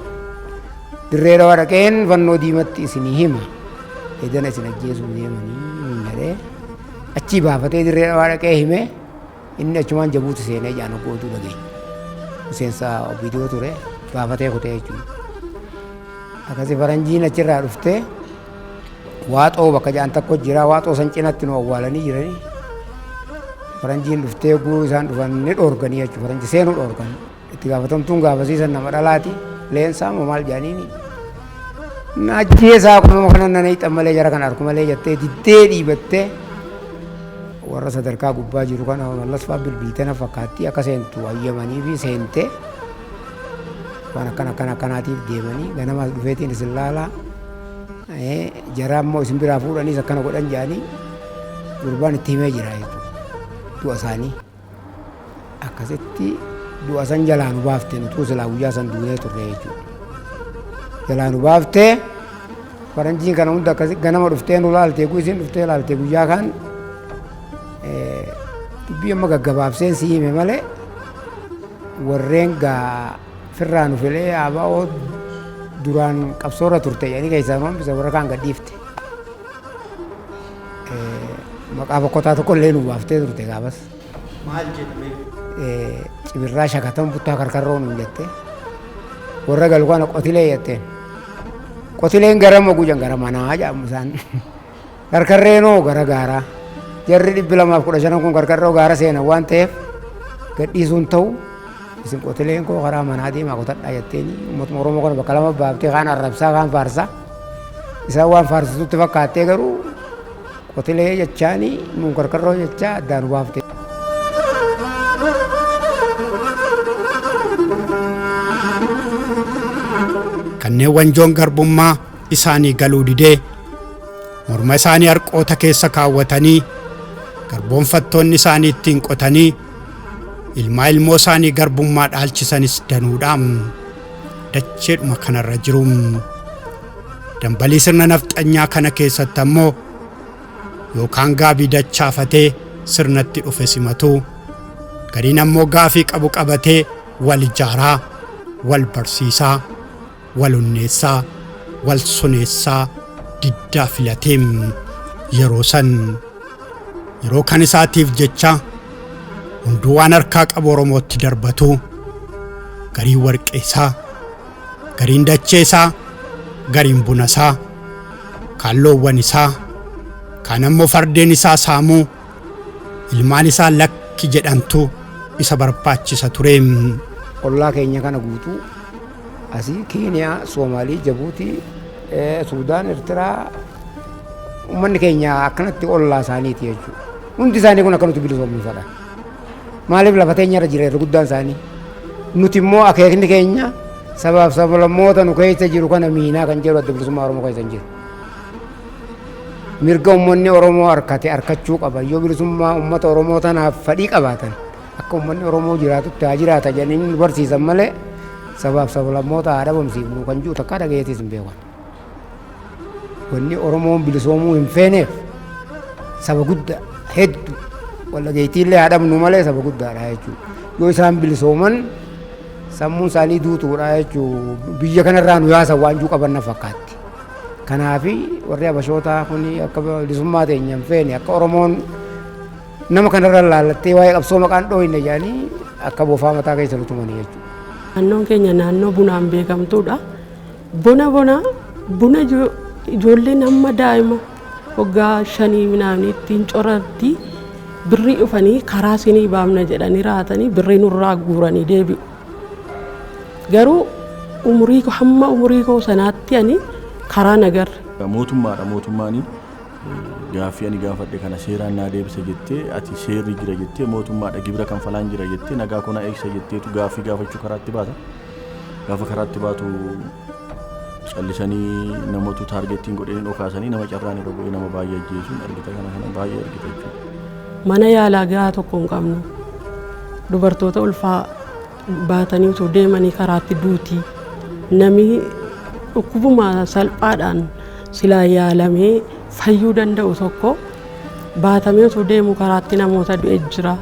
Speaker 2: dirree dhawaa dhaqeen fannoo diimatti isinii hima edana isin ajjeesuu deemanii jedhee Achi baafatee dirree dhawaa dhaqee himee inni achumaan jabuuti seenee jaan gootuu dhageenya. Miseensa viidiyoo ture baafatee kutee jechuudha. Akkasii faranjiin achirraa dhuftee waaxoo bakka jaan takko jira waaxoo san cinatti nu awwaalanii jiranii. Faranjiin dhuftee guu isaan dhufan ni dhoorganii jechuudha. Faranji seenuu dhoorgan. Itti gaafatamtuun gaafasiisan nama dhalaati. Leensaa moo maal jaaniini. Najjeesaa kunuma kanan nana hiixan malee jara kan arku malee jettee diddee dhiibattee warra sadarkaa gubbaa jiru kana mallas fa'aa bilbiltee na fakkaatti akka seentu hayyamanii fi seentee waan akkanaatiif deemanii ganama dhufeetiin isin laalaa jara ammoo isin biraa fuudhaniis akkana godhan jaanii gurbaan itti himee jira jechuudha du'a isaanii akkasitti du'a san jalaa nu baaftee nutuu silaa guyyaa san duunee turre jechuudha. Jalaa nu baaftee faranjiin kana hunda akkasi ganama dhuftee nu laaltee isin dhuftee laaltee guyyaa kan dubbii amma gaggabaabseen si hime malee warreen gaa firraa nu filee abaa'oo duraan qabsoorra turte jedhanii keessaan hambisa warra kaan gadhiifte. Maqaa bokkotaa tokko illee nu baaftee turte gaafas.
Speaker 1: Maal jedhamee?
Speaker 2: Cibirraa shakatan buttaa karkarroo nu jette. Warra galu kana qotilee jetteen. Qotileen gara maguujan gara manaa jedhamu isaan. Karkarreenoo gara gaaraa. Jarri 215 kun karkarroo gaara seenan waan ta'eef gadhiisuun ta'u isin qotileen koo karaa manaa deemaa qotadhaa jetteeni uummatuma Oromoo kana bakka lama baaftee kaan arrabsaa kaan faarsaa. Isaan waan faarsitutti fakkaattee garuu qotilee jechaanii nuun karkarroo jechaa addaan baaftee.
Speaker 1: Kanneen wanjoon garbummaa isaanii galuu didee morma isaanii harqoota keessa kaawwatanii garboonfattoonni isaanii ittiin qotanii ilmoo isaanii garbummaa dhaalchisanis danuudhaan dacheedhuma kanarra jiru. Dambalii sirna nafxanyaa kana keessatti ammoo yookaan gaabii dachaafatee sirnatti dhufe simatu gariin ammoo gaafii qabu qabatee wal ijaaraa wal barsiisaa wal hunneessaa wal suneessaa diddaa filateem yeroo kan isaatiif jecha hunduu waan harkaa qabu Oromootti darbatu gariin warqeessaa gariin dacheesaa gariin bunasaa kaalloowwan isaa kaan ammoo fardeen isaa saamuu ilmaan isaa lakki jedhantu isa barbaachisa tureem.
Speaker 2: Ollaa keenya kana guutuu asii Keeniyaa, Soomaalii, Jabuutii, Suudaan, Eertiraa uummanni keenya akkanatti ollaa isaaniiti jechuudha. Hundi isaanii kun akkanatti bilisoomnuufadha. Maaliif lafa teenyarra jira guddaan isaanii? Nuti immoo akeekni keenya sabaaf sablammoota nu keessa jiru kana miinaa kan jedhu adda bilisummaa Oromoo keessa hin jiru. Mirga uummanni Oromoo harkachuu qaba. Yoo bilisummaa uummata Oromoo tanaaf fedhii qabaatan akka uummanni Oromoo jiraatutti haa jiraata jedhanii barsiisan malee sabaaf sablammoota haa dhabamsiifnu kan jiru takka dhageettis hin beekan. Wanni Oromoon bilisoomuu hin feeneef saba guddaa hedduu walla geettiillee haa dhabnu malee saba guddaadha jechuudha. Yoo isaan bilisooman sammuun isaanii duutuudha jechuudha. Biyya kanarraa nu yaasan waan juu qaban na fakkaatti. Kanaafi warri Habashootaa kun akka bilisummaa teenya hin feene akka Oromoon nama kanarra laallattee waa'ee qabsoo maqaan dhoohinne jedhanii akka boofaa mataa keessa lutumanii jechuudha.
Speaker 12: Naannoon keenya naannoo bunaan beekamtuudha. Buna ijoolleen hamma daa'ima waggaa 5 minaanii ittiin coratti birrii dhufanii karaa sinii baamna jedhanii raatanii birrii nurraa guuranii deebi'u. Garuu hamma umurii koo sanaatti ani karaa nagarre.
Speaker 5: Mootummaan gaaffii ani gaafadhe kana seeraan naa deebisa jettee ati seerri jira jettee mootummaadha gibira kan falaan jira jettee nagaa koo naa eegsa jetteetu gaaffii gaafachuu karaatti baata. Gaafa karaatti baatu callisanii namoota taargeettiin godhanii dhokaasanii nama carraan irra bu'ee nama baay'ee ajjeesuun argita kana baay'ee argita jechuudha.
Speaker 12: Mana yaalaa gahaa tokko hin qabnu. Dubartoota ulfaa baatanii utuu deemanii karaatti duutii namni dhukkubuma salphaadhaan silaa yaalamee fayyuu danda'u tokko baatamee utuu deemu karaatti namoota du'e jira.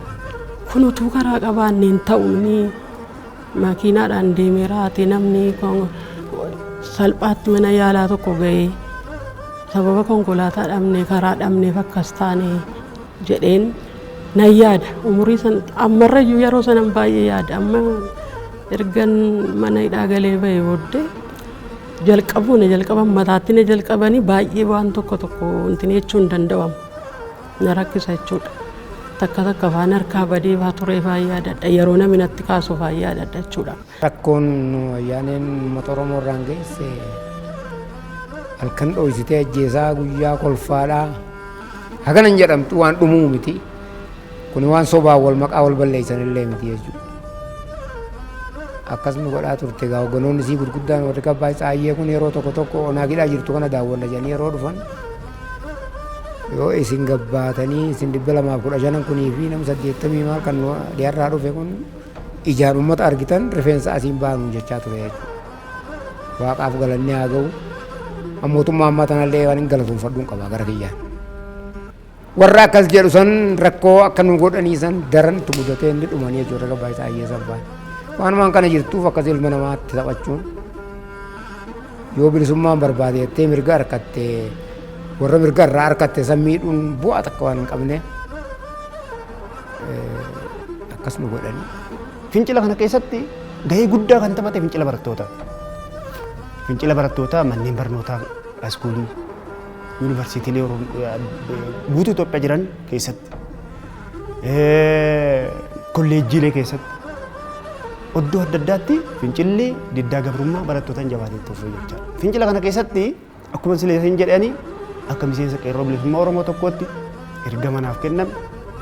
Speaker 12: Kun utuu karaa qabaanneen ta'uuni makiinaadhaan deemee raate namni salphaatti mana yaalaa tokko ga'ee sababa konkolaataa dhabnee karaa dhabneef akkas taane jedheen nan yaada. Umurii sana ammarrayyuu yeroo sanan baay'ee yaada. Amma ergan mana hidhaa galee bahee booddee jalqaban mataatti na jalqabanii baay'ee waan tokko wanti jechuu hin danda'amu. Na rakkisa jechuudha. Takka afaan harkaa badee baa turee baay'ee yaadadha. Yeroo namni natti kaasu baay'ee yaadadha jechuudha.
Speaker 2: Rakkoon wayyaaneen uummata Oromoo irraan geesse halkan dho'isitee ajjeesaa guyyaa kolfaadhaa haganan jedhamtu waan dhumuu miti. Kun waan sobaa wal maqaa wal balleessan illee miti jechuudha. Akkasuma godhaa turte egaa hogganoonni isii gurguddaan warri Kabbaa Tsaayyee kun yeroo tokko naagidhaa jirtu kana daawwanna jedhanii yeroo dhufan yoo isin gabbaatanii isin 215 kunii fi nama 80 maal kan dhiyaarraa dhufe kun ijaan uummata argitan rifeensa asiin baanu jechaa ture jechuudha. Waaqaaf galanni haa ga'u. Mootummaa ammaa tanallee waan hin galatoonfadhuun qaba gara kiyyaan. Warra akkas jedhu san rakkoo akka nu godhanii san daran itti mudatee inni dhumanii jechuudha Kabbaa Tsaayyee sabbaan. Waanumaan kana jirtuuf akkas ilma namaatti taphachuun yoo bilisummaan barbaadeettee mirga harkattee warra mirga irraa harkatte san miidhuun bu'aa takka waan hin qabne akkas nu godhanii.
Speaker 11: Fincila kana keessatti gahee guddaa kan taphate fincila barattootaa. Fincila barattootaa manneen barnootaa iskuulii yuunivarsiitiilee guutuu Itoophiyaa jiran keessatti kolleejjiilee keessatti iddoo adda addaatti fincilli diddaa gabrummaa barattootaan jabaatee turre jechuudha. Fincila kana keessatti akkuma sileesin jedhanii akka miseensa qeerroo bilisummaa Oromoo tokkootti erga manaaf kenname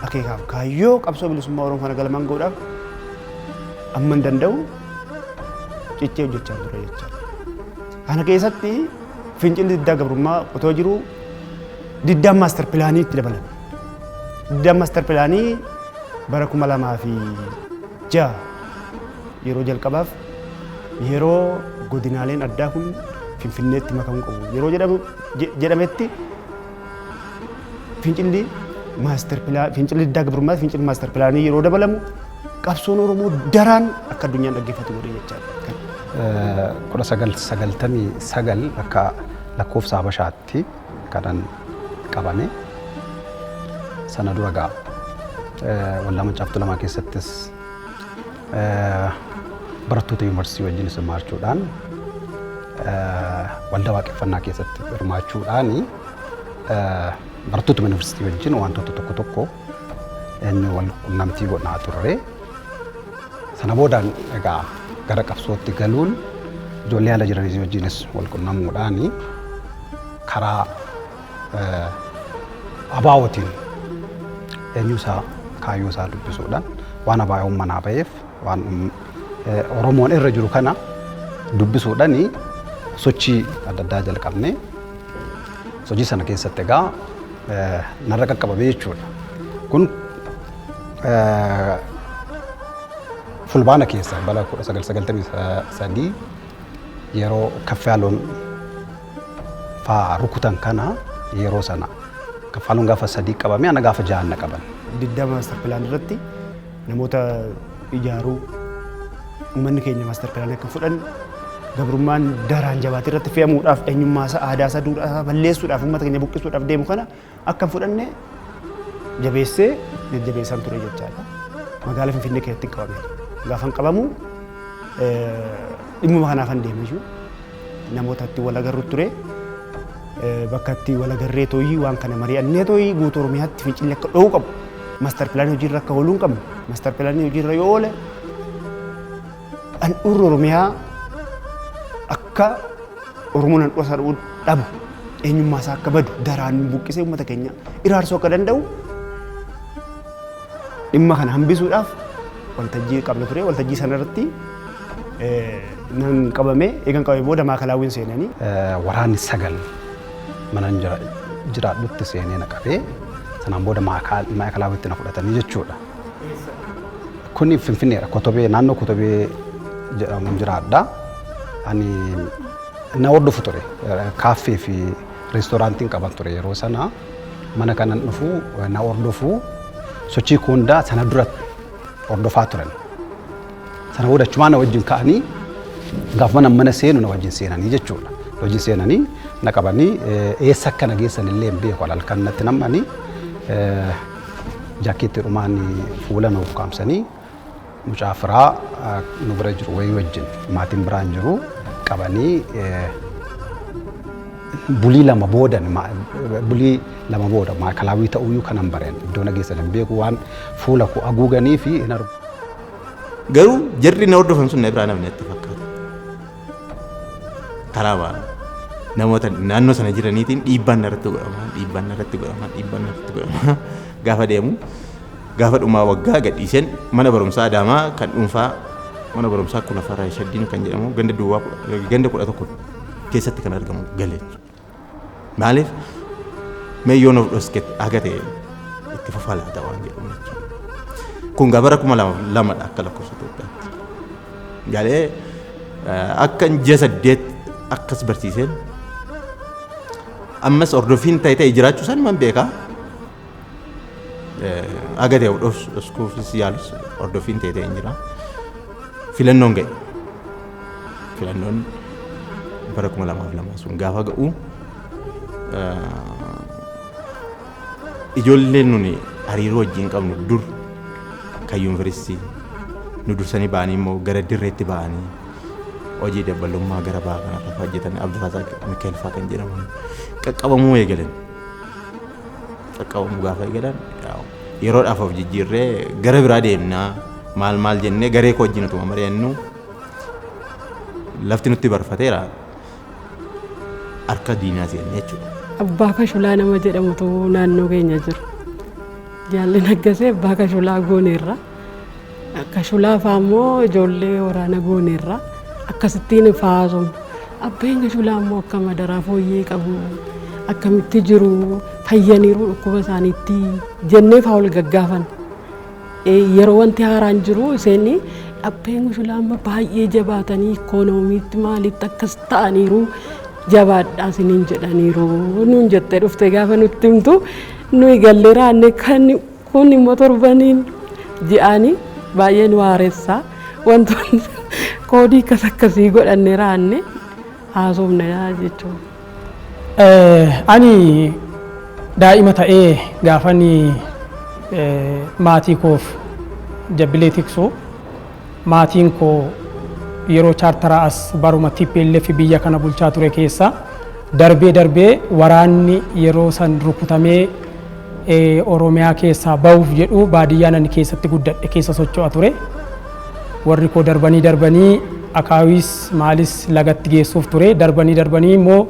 Speaker 11: akeekaaf kaayyoo qabsoo bilisummaa Oromoo kana galmaan gahuudhaaf amma hin danda'u cichee hojjechaa ture jechuudha. Kana keessatti fincilli diddaa gabrummaa otoo jiru diddaan maaster pilaanii itti dabalame. Diddaan maaster pilaanii bara 2006 yeroo jalqabaaf yeroo godinaaleen addaa kun Finfinneetti makamuu qabu yeroo jedhametti fincilli diddaa gabrummaa fincilli maaster pilaanii yeroo dabalamu qabsoon Oromoo daraan akka addunyaan dhaggeeffatu godhe jechaadha.
Speaker 3: 1999 akka lakkoofsa Habashaatti kanan qabame sana dura gaa wallama caaftuu lamaa keessattis barattoota yuunivarsiitii wajjin hirmaachuudhaan waldaa waaqeffannaa keessatti hirmaachuudhaan barattoota yuunivarsiitii wajjin wantoota tokko wal quunnamtii godhaa turre. Sana boodaan egaa gara qabsootti galuun ijoollee ala jiranii wajjinis wal quunnamuudhaan karaa abaawootiin eenyuusaa kaayyoosaa dubbisuudhaan waan abaayoon manaa ba'eef waan Oromoon irra jiru kana dubbisuudhaan sochii adda addaa jalqabne sochii sana keessatti egaa narra qaqqabame jechuudha. Kun fulbaana keessa bara 1993 yeroo kaffaaloon faa rukutan kana yeroo sana kaffaaloon gaafa 3 qabame ana gaafa 6 qaban.
Speaker 11: Diddaa maaster pilaan irratti namoota ijaaruu uummanni keenya maaster pilaan akka fudhan gabrummaan daraan jabaatee irratti fe'amuudhaaf eenyummaa isaa aadaa isaa duudhaa balleessuudhaaf uummata keenya buqqisuudhaaf deemu kana akka fudhanne jabeessee jajjabeessaan ture jechaadha. Magaalaa Finfinnee keessatti qabame. Gaafa qabamu dhimmuma kanaafan deeme jechuudha. Namoota itti wal agarru ture. Bakka itti wal agarree tooyii waan kana mari'annee tooyii guutuu Oromiyaatti fincilli akka dhowuu qabu. Maaster pilaanii hojiirra akka ooluu hin qabne. Maaster pilaanii hojiirra yoo oole handhuurri Oromiyaa akka Oromoon handhuura isaa dhabu eenyummaa isaa akka badu daraan buqqisee uummata keenya iraarsuu akka danda'u dhimma kana hambisuudhaaf waltajjii qabna ture. Waltajjii sanarratti nan qabame eegan qabame booda maakalaawwiin seenanii
Speaker 3: waraanni 9 mana jiraadhutti seenee na qabee sanaan booda maakalaawwitti na fudhatanii jechuudha. Kun Finfinneedha. Kotobee naannoo Kotobee jedhamuun jiraadha. Ani na hordofu ture. Kaaffee fi reestooraantiin qaban ture yeroo sana mana kanan dhufu na hordofu sochii hundaa sana dura hordofaa turan. Sana booda achumaan na wajjin ka'anii gaafa mana seenu na wajjin seenanii jechuudha. Wajjin seenanii na qabanii eessa akka na geessan illee hin beeku halkan natti nam'anii jaakkeettiidhumaan fuula nu ukkaamsanii mucaa firaa nu bira jiru wayii wajjin maatiin biraan jiru qabanii bulii lama booda maakalaawii ta'uyyuu kanan bareen iddoo nageessan hin beeku waan fuula koo haguuganii fi hin argu.
Speaker 4: Garuu jarri na hordofan sun na biraa namni natti fakkaata. Karaa namoota naannoo sana jiraniitiin dhiibbaan irratti godhama. Gaafa deemu gaafa dhumaa waggaa gadhiiseen mana barumsaa Adaamaa kan dhuunfaa mana barumsaa kun afaraa shaddiin kan jedhamu ganda 11 keessatti kan argamu galee. Maaliif meeyyoon of dhosket agate itti fafalaata waan jedhamu jechuudha. Kun gabara 2002 akka lakkoofsa Itoophiyaatti. Galee akka ji'a 8 akkas barsiiseen ammas ordofiin ta'e jiraachuu san man beekaa. Agate of dhoskuufis yaalus ordofiin ta'e hin jira. Filannoon ga'e. Filannoon bara 2002 sun gaafa ga'u ijoolleen nuni hariiroo wajjin qabnu dur kan yuunivarsiitii nu dursanii ba'anii immoo gara dirreetti ba'anii hojii dabbalummaa gara ba'aa kanarra hojjetan Abdurrazaaq Mikaa'el fa'aa kan jedhaman qaqqabamuu eegalan. Qaqqabamuu gaafa eegalan yeroodhaaf of jijjiirree gara biraa deemnaa maal jennee garee koo wajjin utuma mari'annu lafti nutti barfateera harka diinaa seenne jechuudha.
Speaker 12: Abbaa Kashulaa nama jedhamutu naannoo keenya jiru. Jaalli Naggasee Abbaa Kashulaa gooneerra. Kashulaa fa'aa immoo ijoollee waraana gooneerra. Akkasittiin faasum. Abbeen Kashulaa immoo akka madaraa fooyyee qabu akkamitti jiru fayyaniiru dhukkuba isaaniitti jennee fa'aa ol gaggaafan. Yeroo wanti haaraan jiru iseen abbeen Kashulaa amma baay'ee jabaatanii ikoonomiitti maalitti akkas ta'aniiru. Jabaadhaa isiniin jedhaniiru nuun jettee dhuftee gaafa nutti himtu nuyi gallee raanne kan kun immoo torbaniin ji'aanii baay'ee nu haaressaa wantoonni koodii akkasii godhanne raanne haasofne jechuudha.
Speaker 8: Ani daa'ima ta'ee gaafani maatii koof jabbilee tiksu maatiin koo yeroo chaartaraa as baruma TPLF biyya kana bulchaa ture keessa darbee waraanni yeroo san rukutamee Oromiyaa keessaa ba'uuf jedhu baadiyyaa nani keessatti guddadhe keessa socho'a ture. Warri koo darbanii akaawis maalis lagatti geessuuf ture darbanii immoo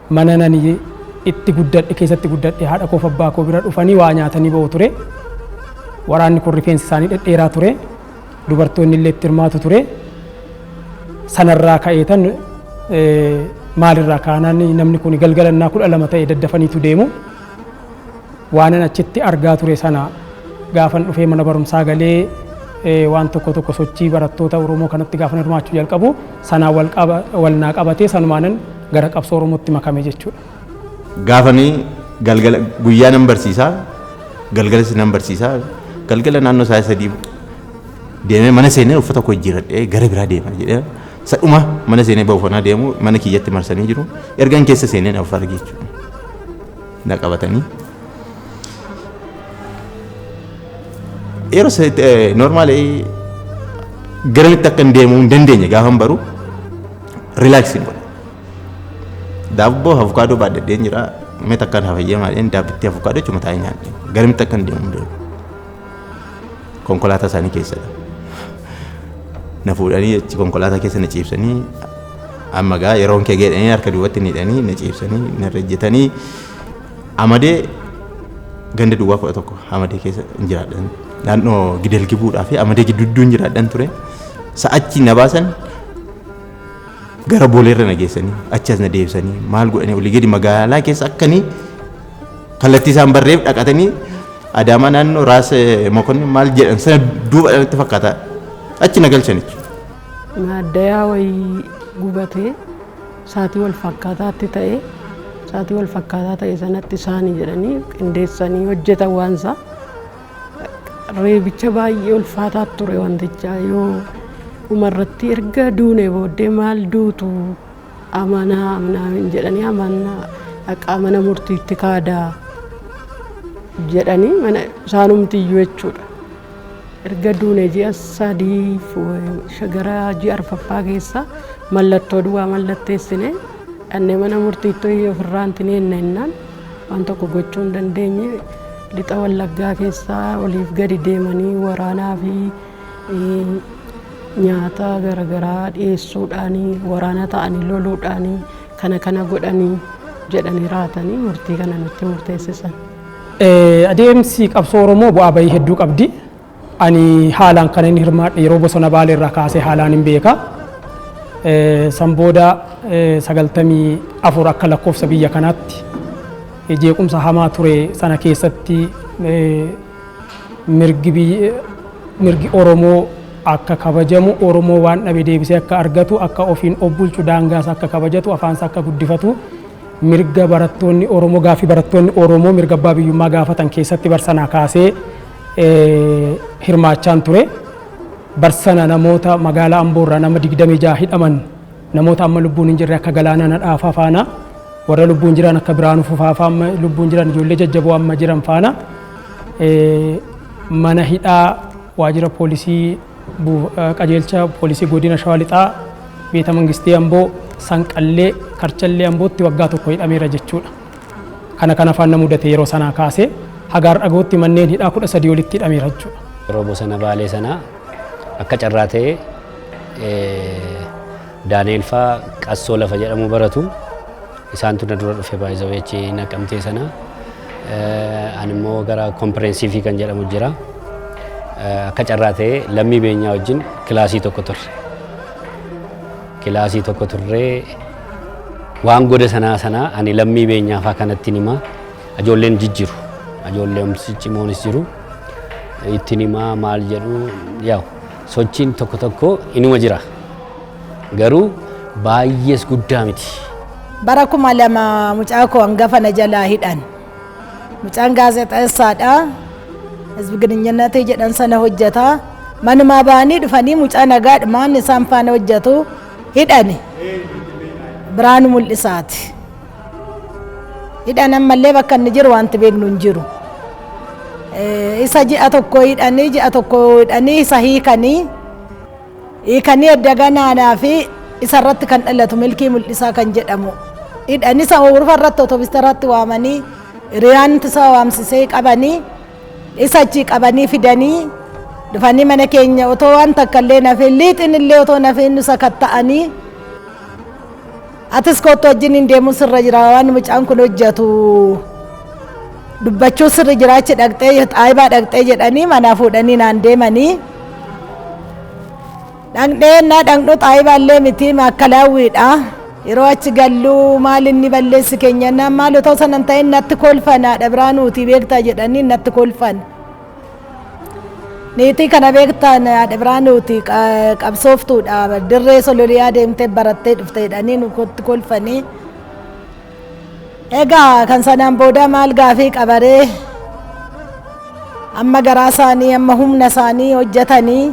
Speaker 8: mana nani itti guddadhe keessatti guddadhe haadha koo abbaa koo bira dhufanii waa nyaatanii ba'u ture. Waraanni kun rifeensi isaanii dhedheeraa ture. Dubartoonni illee itti hirmaatu ture. Sanarraa ka'eetan maalirraa kaanaan namni kun galgalannaa 12 ta'e daddafaniitu deemu. Waanan achitti argaa ture sana gaafan dhufee mana barumsaa galee waan tokko sochii barattoota Oromoo kanatti gaafan hirmaachuu jalqabu sanaa wal naa qabatee sanumaanan gara qabsoo Oromootti makame jechuudha.
Speaker 4: Gaafanii galgala guyyaa nan barsiisaa galgalas nan barsiisaa galgala naannoo isaa 3 deemee mana seenee uffata koo jijjiiradhee gara biraa deema jedhee sadhuma mana seenee ba'uufannaa deemu mana kiyyatti marsanii jiru ergan keessa seenee na uffata jechuudha. Na qabatanii yeroo normaalee garamitti akka deemuu hin dandeenye gaafan baru riilaaksiin godha. Daabboo avukaadoo baadhadheen jira mee takkaan hafayyee maaliin daabbitti avukaadoo jechuun taa'ee nyaadhe garamitti akka deemuu hin dandeenye. Konkolaataa isaanii keessadha. Na fuudhanii achi konkolaataa keessa na ciibsanii amma gaa yeroon kee geedhanii harka duubatti hidhanii na ciibsanii na rejjetanii amadee ganda duwwaa 11 amadee keessa hin jiraadhan naannoo Gidel Gibuudhaa fi amadee gidduun jiraadhan ture. Sa'achi na baasan gara booleerra na geessanii achas na deebisanii maal godhanii olii gadi magaalaa keessa akkanii kallattii isaan barreef dhaqatanii Adaamaa naannoo raas mokonnin maal jedhan sana duuba itti fakkaata achi na galchan jechuudha.
Speaker 12: Addayaa wayii gubatee saatii wal fakkaataatti ta'e saatii wal fakkaataa ta'e sanatti isaanii jedhanii qindeessanii hojjetan waansa reebicha baay'ee ulfaataa ture wanticha yoo umarratti erga duune booddee maal duutu amanaa jedhanii amanaa mana murtiitti kaadaa jedhanii mana isaanumtiyyuu jechuudha. Erga duune ji'a sadiif gara ji'a arfaffaa keessa mallattoo duwwaa mallatteessine dhannee mana murtiitti ofirraan tineenne jennaan waan tokko gochuu hin dandeenye lixa Wallaggaa keessaa oliif gadi deemanii waraanaa fi nyaata garaagaraa dhiyeessuudhaanii waraana ta'anii loluudhaanii kana godhanii jedhanii raatanii murtii kana nutti murteessisan.
Speaker 8: Adeemsi qabsoo Oromoo bu'aa bahii hedduu qabdi. Ani haalaan kan inni hirmaadhe yeroo bosona Baalee irraa kaasee haalaan hin beeka. San booda 94 akka lakkoofsa biyya kanaatti jeequmsa hamaa ture sana keessatti mirgi Oromoo akka kabajamu, Oromoo waan dhabe deebisee akka argatu, akka ofiin of bulchu daangaas akka kabajatu, afaansa akka guddifatu, mirga barattoonni Oromoo gaaffii barattoonni Oromoo mirga abbaa biyyummaa gaafatan keessatti barsanaa kaasee hirmaachaan ture. Barsana namoota magaalaa Amboorraa nama 26 hidhaman namoota amma lubbuun hin jirre akka Galaanaa Nadhaafaa faana warra lubbuun jiran akka Biraanuu Fufaafaa amma lubbuun jiran ijoollee jajjaboo amma jiran faana mana hidhaa waajjira poolisii qajeelcha poolisii godina Shawaa Lixaa beeta mangistii Amboo Sanqallee Karchallee Ambootti waggaa tokko hidhameera jechuudha. Kana faana mudate yeroo sanaa kaasee hagaar dhagootti manneen hidhaa 13 olitti hidhameera jechuudha.
Speaker 9: Yeroo bosona Baalee sanaa akka carraa ta'ee Daaneel faa qassoo lafa jedhamu baratu isaantu na dura dhufe baay'ee Naqamtee sana animmoo gara kompireensivii kan jedhamu jira. Akka carraa ta'ee lammii beenyaa wajjin kilaasii tokko turre. Kilaasii tokko turree waan goda sanaa ani lammii beenyaa faa kanatti nima ijoolleen jijjiru. Ijoolleen ciccimoonis jiru. Itti nima maal jedhu yaa'u sochiin tokko inuma jira. Garuu baay'ees guddaa miti.
Speaker 7: Bara 2000 mucaa koo hangafa na jalaa hidhan. Mucaan gaazexeessaadha. Hizbi ግንኙነት jedhan sana hojjeta. Manuma baanii dhufanii mucaa nagaadhumaan isaan faana hojjetu hidhani. Biraanuu Mul'isaati. Hidhan ammallee bakka inni jiru wanti beeknu hin jiru. Isa ji'a tokko hidhanii isa hiikanii edda ganaanaa fi isa irratti kan dhalatu Milkii Mul'isaa kan jedhamu. Hidhanii isa urfa irratti otobista irratti waamanii hiriyaan isaa waamsisee qabanii isa achi qabanii fidanii dhufanii mana keenya otoo waan takka illee nafee liixin illee otoo nafee nu sakatta'anii atis kottu wajjin hin deemu sirra jira waan mucaan kun hojjetu dubbachuu sirri jiraachi dhaqxee xaayibaa dhaqxee jedhanii manaa fuudhanii naan deemanii dhaqnu xaayibaa illee miti makkalaawwiidha. Yeroo achi galluu maal inni balleessi keenya naan maal otoo sanan ta'in natti kolfanaadha Biraanuuti beektaa jedhanii natti kolfan. Niitii kana beektaan haadha Biraanuuti qabsooftuudha dirree Sololiyaa deemtee barattee dhufte jedhanii nutti kolfanii. Egaa kan sanaan booda maal gaafii qabaree amma garaa isaanii amma humna isaanii hojjetanii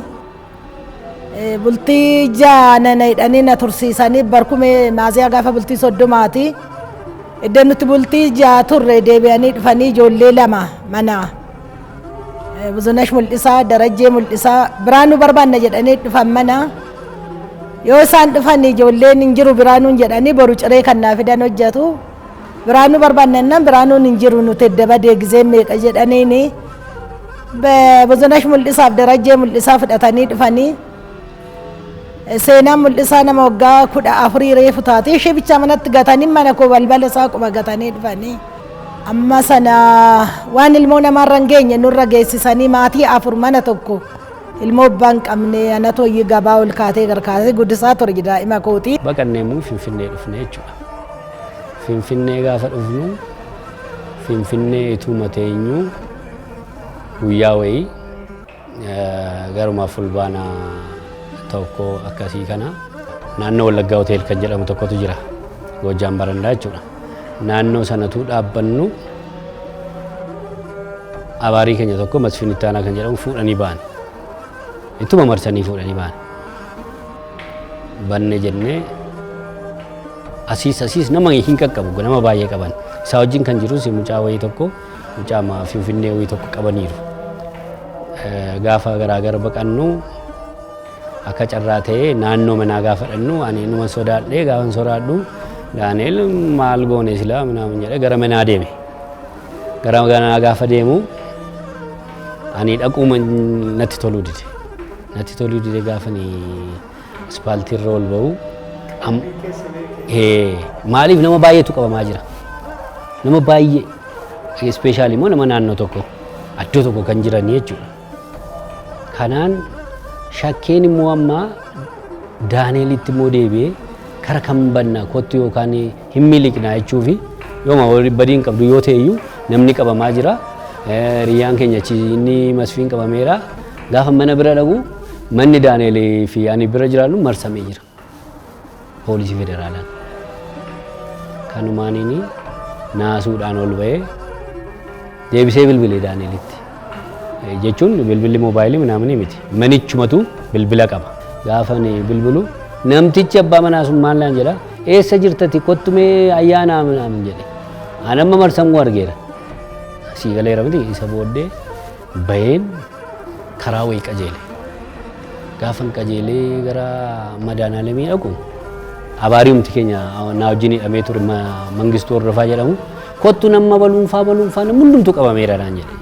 Speaker 7: bultii jaanana hidhanii na tursiisanii barkume maaziyaa gaafa bultii 30 iddoo nuti bultii jaa turre deebi'anii dhufanii ijoollee lama mana Buzunash Mul'isaa Darajjee Mul'isaa Biraanuu barbaanna jedhanii dhufan mana yoo isaan dhufan ijoolleen hin jiru Biraanuun jedhanii boru ciree kan naa fidan hojjetu Biraanuu barbaannannaan Biraanuun hin jiru nuti daba deegizee meeqa jedhaniini Buzunash Mul'isaaf Darajjee Mul'isaa fudhatanii dhufanii seenaan Mul'isaa nama waggaa 14 reefu taate ishee bicha manatti gatanii mana koo balbala isaa quma gatanii dhufanii amma sana waan ilmoo namarra hin geenye nurra geessisanii maatii 4 mana tokko ilmoo abbaan qabne ana tooyyi gabaa ol kaatee garkaasee guddisaa ture daa'ima kooti.
Speaker 9: Baqannee immoo Finfinnee dhufne jechuudha. Finfinnee gaafa dhufnu Finfinnee ituma teenyu guyyaa wayii garuma fulbaana tokko akkasii kana naannoo Wallaggaa hotel kan jedhamu tokkotu jira Goojaan Barandaa jechuudha. Naannoo sanatu dhaabbannu abaarii keenya tokko Masfiin Ittaanaa kan jedhamu fuudhanii ba'an. Ittuma marsanii fuudhanii ba'an. Banne jennee asiis nama hin qaqqabu nama baay'ee qaban. Isaa wajjin kan jirus mucaa wayii tokko mucaa Finfinnee wayii tokko qabaniiru. Gaafa garaagara baqannu akka carraa ta'ee naannoo manaa gaafa dhannu ani numa sodaadhee gaafa sodaadhu Daaneel maal goone silaa minaamin jedhee gara manaa deeme. Gara manaa gaafa deemu ani dhaquma natti toluu dide. Natti toluu dide gaafa ni aspaaltiirra ol ba'u maaliif nama baay'eetu qabamaa jira. Nama baay'ee ispeeshaalii immoo nama naannoo tokko iddoo tokko kan jiran jechuudha. Kanaan shakkeen immoo amma Daaneelitti immoo deebi'ee kara kan banna kottu yookaan hin miliqnaa jechuufi yooma badiin qabdu yoo ta'eyyuu namni qabamaa jira. Riyyaan keenya inni Masfiin qabameera. Gaafa mana bira dhaqu manni Daaneelii fi ani bira jiraannu marsamee jira. Poolisii federaalaan. Kanumaaniin naasuudhaan ol ba'ee deebisee bilbilee Daaneelitti. Jechuun bilbilli moobaayilii minaaminii miti. Manichumatu bilbila qaba. Gaafa bilbilu namtichi abbaa manaa sun maal naan jedha eessa jirtati kottumee ayyaanaa minaamin jedhe. Ani amma marsamuu argeera. Asii galeera miti isa booddee baheen karaa wayii qajeele. Gaafan qajeelee gara madaanaalemii dhaqu abaariumti keenya naa wajjin hidhamee ture Mangistuu Hordofaa jedhamu kottu nama baluunfaa namni hundumtu qabameera naan jedhe.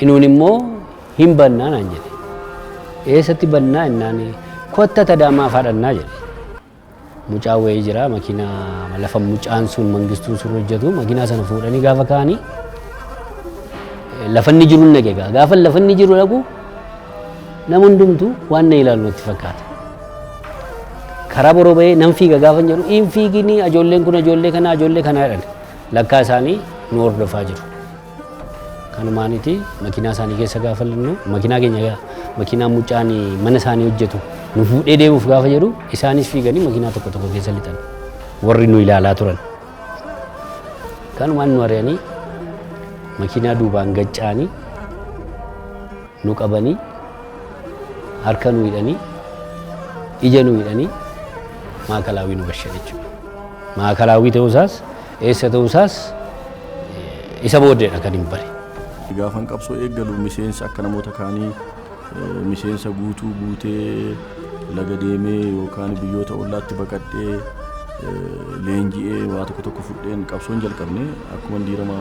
Speaker 9: Inuun immoo hin bannaa naan jedhe. Eessatti bannaa innaan kotta tadaamaa faadhannaa jedhe. Mucaa wayii jira makiinaa lafa mucaan sun Mangistuun sun hojjetu makiinaa sana fuudhanii gaafa kaanii lafanni jiru nage gaafa lafanni jiru dhaqu nama hundumtu waan na ilaalu natti fakkaata. Karaa boroo bahee nan fiiga gaafa jedhu hin fiigini ijoolleen kun ijoollee kanaa jedhan lakkaa isaanii nu hordofaa jiru. Kanumaaniti makiinaa isaanii keessa gaafa linnu makiinaa keenya makiinaa mucaan mana isaanii hojjetu nu fuudhee deemuuf gaafa jedhu isaanis fiiganii makiinaa tokko tokko keessa lixan warri nu ilaalaa turan. Kanumaan nu ari'anii makiinaa duubaan gaccaanii nu qabanii harka nu hidhanii ija nu hidhanii maakalaawii nu gashan jechuudha. Maakalaawii ta'uusaas eessa ta'uusaas isa booddeedha kan hin bare.
Speaker 5: Gaafan qabsoo eeggalu miseensa akka namoota kaanii miseensa guutuu guutee laga deemee yookaan biyyoota ollaatti baqadhee leenji'ee waa tokko tokko fudheen qabsoon jalqabne akkuma diirama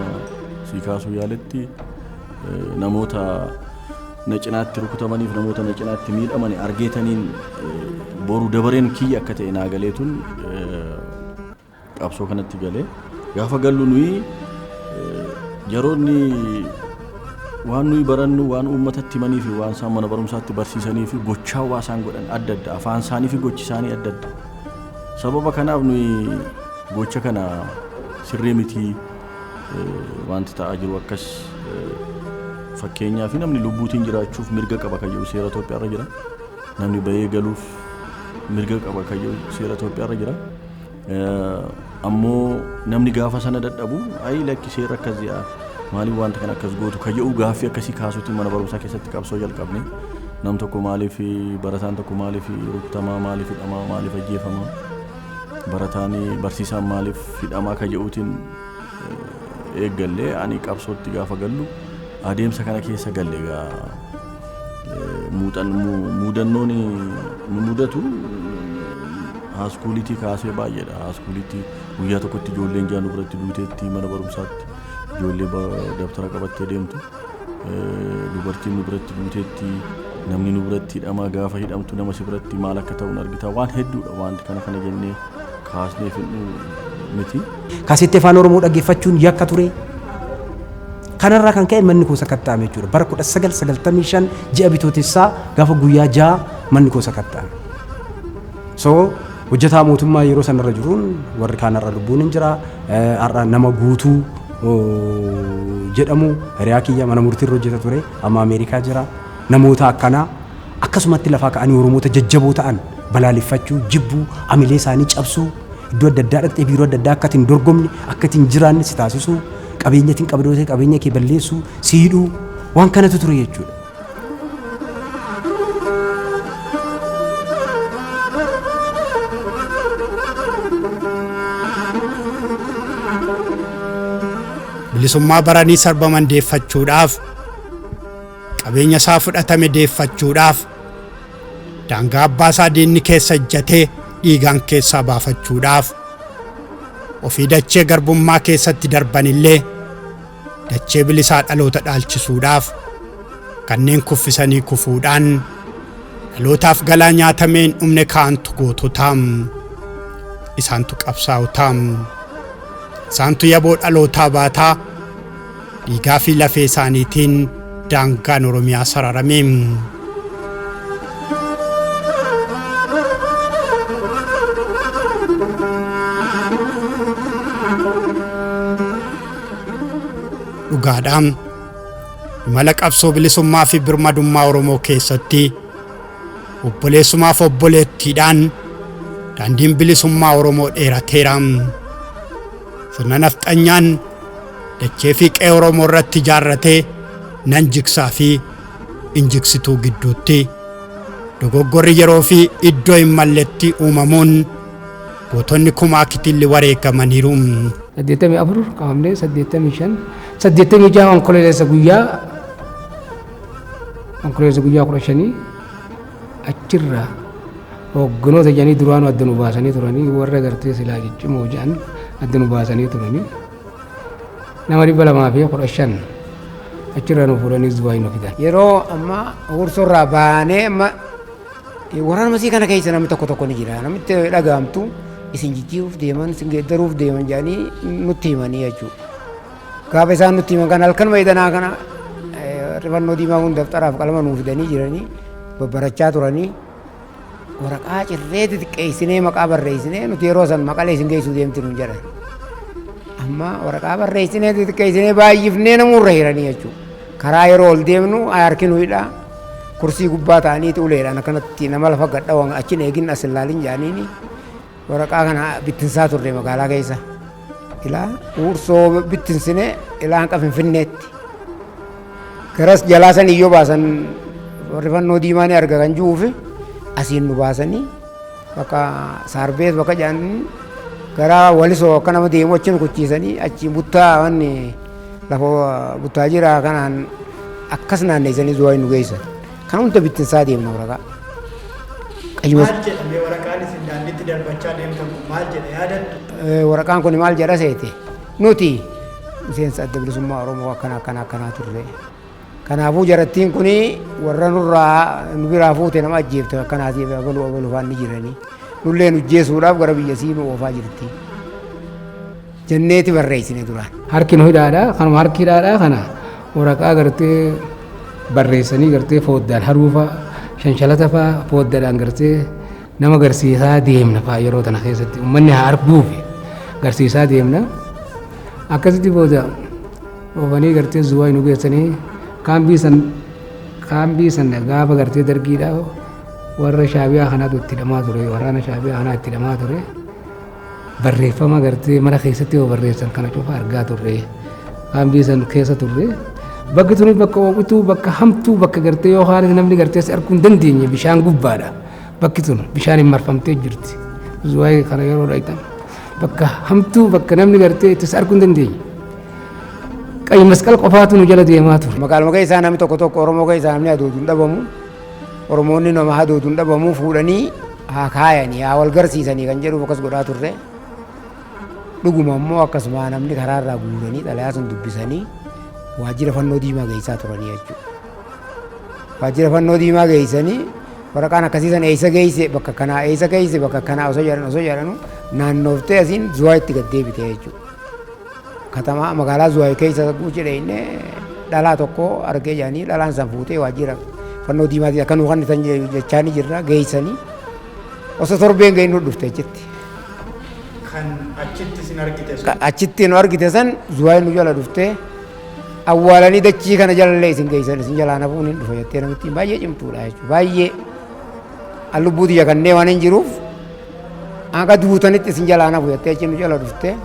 Speaker 5: sii kaasuu yaaletti namoota na cinaatti rukutamaniif namoota na cinaatti miidhamani argeetaniin boru dabareen kiyya akka ta'e naa galeetun qabsoo kanatti galee gaafa gallu nuyi yeroonni waan nuyi barannu waan uummatatti himanii fi waan isaan mana barumsaatti barsiisanii fi gochaa waa isaan godhan adda adda afaan isaanii fi gochi isaanii adda adda. Sababa kanaaf nuyi gocha kana sirrii miti wanti ta'aa jiru akkas fakkeenyaa fi namni lubbuutiin jiraachuuf mirga qaba kan jedhu seera Itoophiyaa irra jira. Namni bahee galuuf mirga qaba kan jedhu seera Itoophiyaa irra jira. Ammoo namni gaafa sana dadhabu ayi lakki seera akkas jedha maaliif wanta kana akkas gootu kan jedhu gaaffii akkasii kaasuutiin mana barumsaa keessatti qabsoo jalqabne nam tokko maaliif barataan tokko maaliif rukutamaa maaliif hidhamaa maaliif ajjeefamaa barataan barsiisaan maaliif hidhamaa kan jedhuutiin eeggallee ani qabsootti gaafa gallu adeemsa kana keessa galle muudannoon nu mudatu haaskuulitii kaasee baay'eedha. Haaskuulitii guyyaa tokkotti ijoolleen jaanu biratti duuteetti mana barumsaatti ijoollee dabtara qabattee deemtu dubartiin nu biratti duuteetti namni nu biratti hidhamaa gaafa hidhamtu nama si biratti maal akka ta'uun argita waan hedduudha wanti kana jennee kaasnee fidhu miti.
Speaker 6: Kaasettee afaan Oromoo dhaggeeffachuun yakka ture. Kanarraa kan ka'e manni koo sakatta'ame jechuudha. Bara 1995 ji'a bitootessaa gaafa guyyaa 6 manni koo sakatta'ame. So hojjetaa mootummaa yeroo sanarra jiruun warri kaanarra lubbuun hin jira. Har'a nama guutuu jedhamu hiriyaa kiyya mana murtiirra hojjeta ture amma Ameerikaa jira. Namoota akkanaa akkasumatti lafaa ka'anii Oromoota jajjaboo ta'an balaaleffachuu jibbuu amilee isaanii cabsuu iddoo adda addaa dhaqxee biiroo adda addaa akka ittiin dorgomne akka ittiin jiraanne si taasisuu qabeenya ittiin qabdootee qabeenya kee balleessuu si hidhuu waan kanatu ture jechuudha.
Speaker 1: bilisummaa baranii sarbaman deeffachuudhaaf qabeenya isaa fudhatame deeffachuudhaaf daangaa abbaa isaa diinni keessa ejjatee dhiigaan keessaa baafachuudhaaf ofii dachee garbummaa keessatti darbanillee dachee bilisaa dhaloota dhaalchisuudhaaf kanneen kuffisanii kufuudhaan dhalootaaf galaa nyaatameen dhumne kaantu goototaam isaantu qabsaa'otaam isaantu yaboo dhalootaa baataa dhiigaa fi lafee isaaniitiin daangaan Oromiyaa sararameem. Dhugaadhaan imala qabsoo bilisummaa fi birmadummaa Oromoo keessatti obboleessumaaf obboleettiidhaan daandiin bilisummaa Oromoo dheerateeraam. Sirna nafxanyaan dachee fi qe'ee Oromoo irratti ijaarratee nan jigsaa fi injigsituu gidduutti dogoggorri yeroo fi iddoo hin malletti uumamuun gootonni kumaa kitilli wareegamaniiru.
Speaker 13: 84 qabamnee 86 onkololeessa guyyaa 15 achirra hogganoota jedhanii duraanuu adda nu baasanii turanii warra gartee silaa ciccimoo jedhan adda nu baasanii turanii nama 215 achirra nu fuudhanii Zuwaay nu fidan.
Speaker 2: Yeroo amma Ursorraa baanee amma waraana masii kana keessa namni tokko ni jira. Namitti dhagahamtu isin jijjiiruuf deeman isin geeddaruuf deeman jedhanii nutti himanii jechuudha. Gaafa isaan nutti himan kan halkan mayidanaa kana rifannoo diimaa kun daftaraaf qalama nuu fidanii jiranii babbarachaa turanii waraqaa cirree xixiqqeessinee maqaa barreessinee nuti yeroo san maqalee isin geessuu deemti nuun jedhan. Amma waraqaa barreessinee xixiqqeessinee baay'ifnee namuurra hiranii jechuudha. Karaa yeroo ol deemnu harkinuudha kursii gubbaa ta'aniiti uleedhaan akkanatti nama lafa gadhawan achiin eegin as ilaalin jaaniini waraqaa kana bittinsaa turre magaalaa keessa. Ilaa Ursoo bittinsine ilaa hanqa Finfinneetti. Garas jalaa san iyyoo baasan rifannoo diimaa ni arga kan jiruufi asiin nu baasanii bakka Saarbeet bakka jedhan gara Walisoo akka nama deemu achi nu kuchiisanii achi buttaa wanni lafa buttaa jira kanaan akkas naanneessanii Zuwaay nu geessan. Kan hunda bittinsaa deemna waraqaa.
Speaker 1: Maal jedhamee waraqaan isin daandiitti darbachaa deemtan kun maal jedhe yaadattu?
Speaker 2: Waraqaan kun maal jedha seete? Nuti miseensa adda bilisummaa Oromoo akkanaa turre. Kanaafuu jarattiin kun warra nu biraa fuute nama ajjeefte akkanaatiif abalufaan ni jiranii. Nullee nu jeesuudhaaf gara biyyasii nu oofaa jirti. Jenneeti barreessine duraan.
Speaker 13: Harki nu hidhaadha. Kanuma harki hidhaadha kana waraqaa gartee barreessanii gartee fooddaan haruufa shanshalata fa'aa fooddaadhaan gartee nama garsiisaa deemna fa'aa yeroo tana keessatti uummanni haa arguuf garsiisaa deemna. Akkasitti booda oofanii gartee Zuwaay nu geessanii kaambii san gaafa gartee dargiidha warra Shaabiyaa kanaatu itti hidhamaa ture waraana Shaabiyaa kanaa itti hidhamaa ture barreeffama gartee mana keessatti yoo barreessan kana cufa argaa turre kaambii san keessa turre bakki tuni bakka ooqituu bakka hamtuu bakka gartee yoo haala namni gartee si arguu hin dandeenye bishaan gubbaadha bakki tun bishaan hin marfamtee jirti Zuwaay kana yeroo dhaytan bakka hamtuu bakka namni gartee itti si arguu hin dandeenye. Qayi masqal qofaatu nu jala deemaa ture.
Speaker 2: Magaaluma keessaa namni tokko Oromoo keessaa namni adootuun dhabamu Oromoonni nama adootuun dhabamu fuudhanii haa kaayanii haa wal garsiisanii kan jedhuuf akkas godhaa turre. Dhuguma immoo akkasuma namni karaarraa guuranii xalayaa sun dubbisanii waajjira fannoo diimaa geessaa turanii jechuudha. Waajjira fannoo diimaa geessanii waraqaan akkasiisan eessa geesse bakka kanaa eessa geesse bakka kanaa osoo jedhanu naannooftee asiin Zuwaayitti gad deebite jechuudha. Katamaa magaalaa Zuwaay keessa guuchidheenne dhalaa tokko argee jaanii dhalaan san fuutee waajjira fannoo diimaatii akka nu kannitan jechaanii jirra geessanii osoo torbeen ga'in nu dhufte jetti.
Speaker 1: Kan achitti isin argite sun?
Speaker 2: Achitti nu argite san Zuwaay nu jala dhufte awwaalanii dachii kana jalallee isin geessan isin jalaa nafuun hin dhufa jettee namitti baay'ee cimtuudha jechuudha. Baay'ee lubbuu xiyya kannee waan hin jiruuf hanga duutanitti isin jalaa nafu jettee achi nu jala dhufte.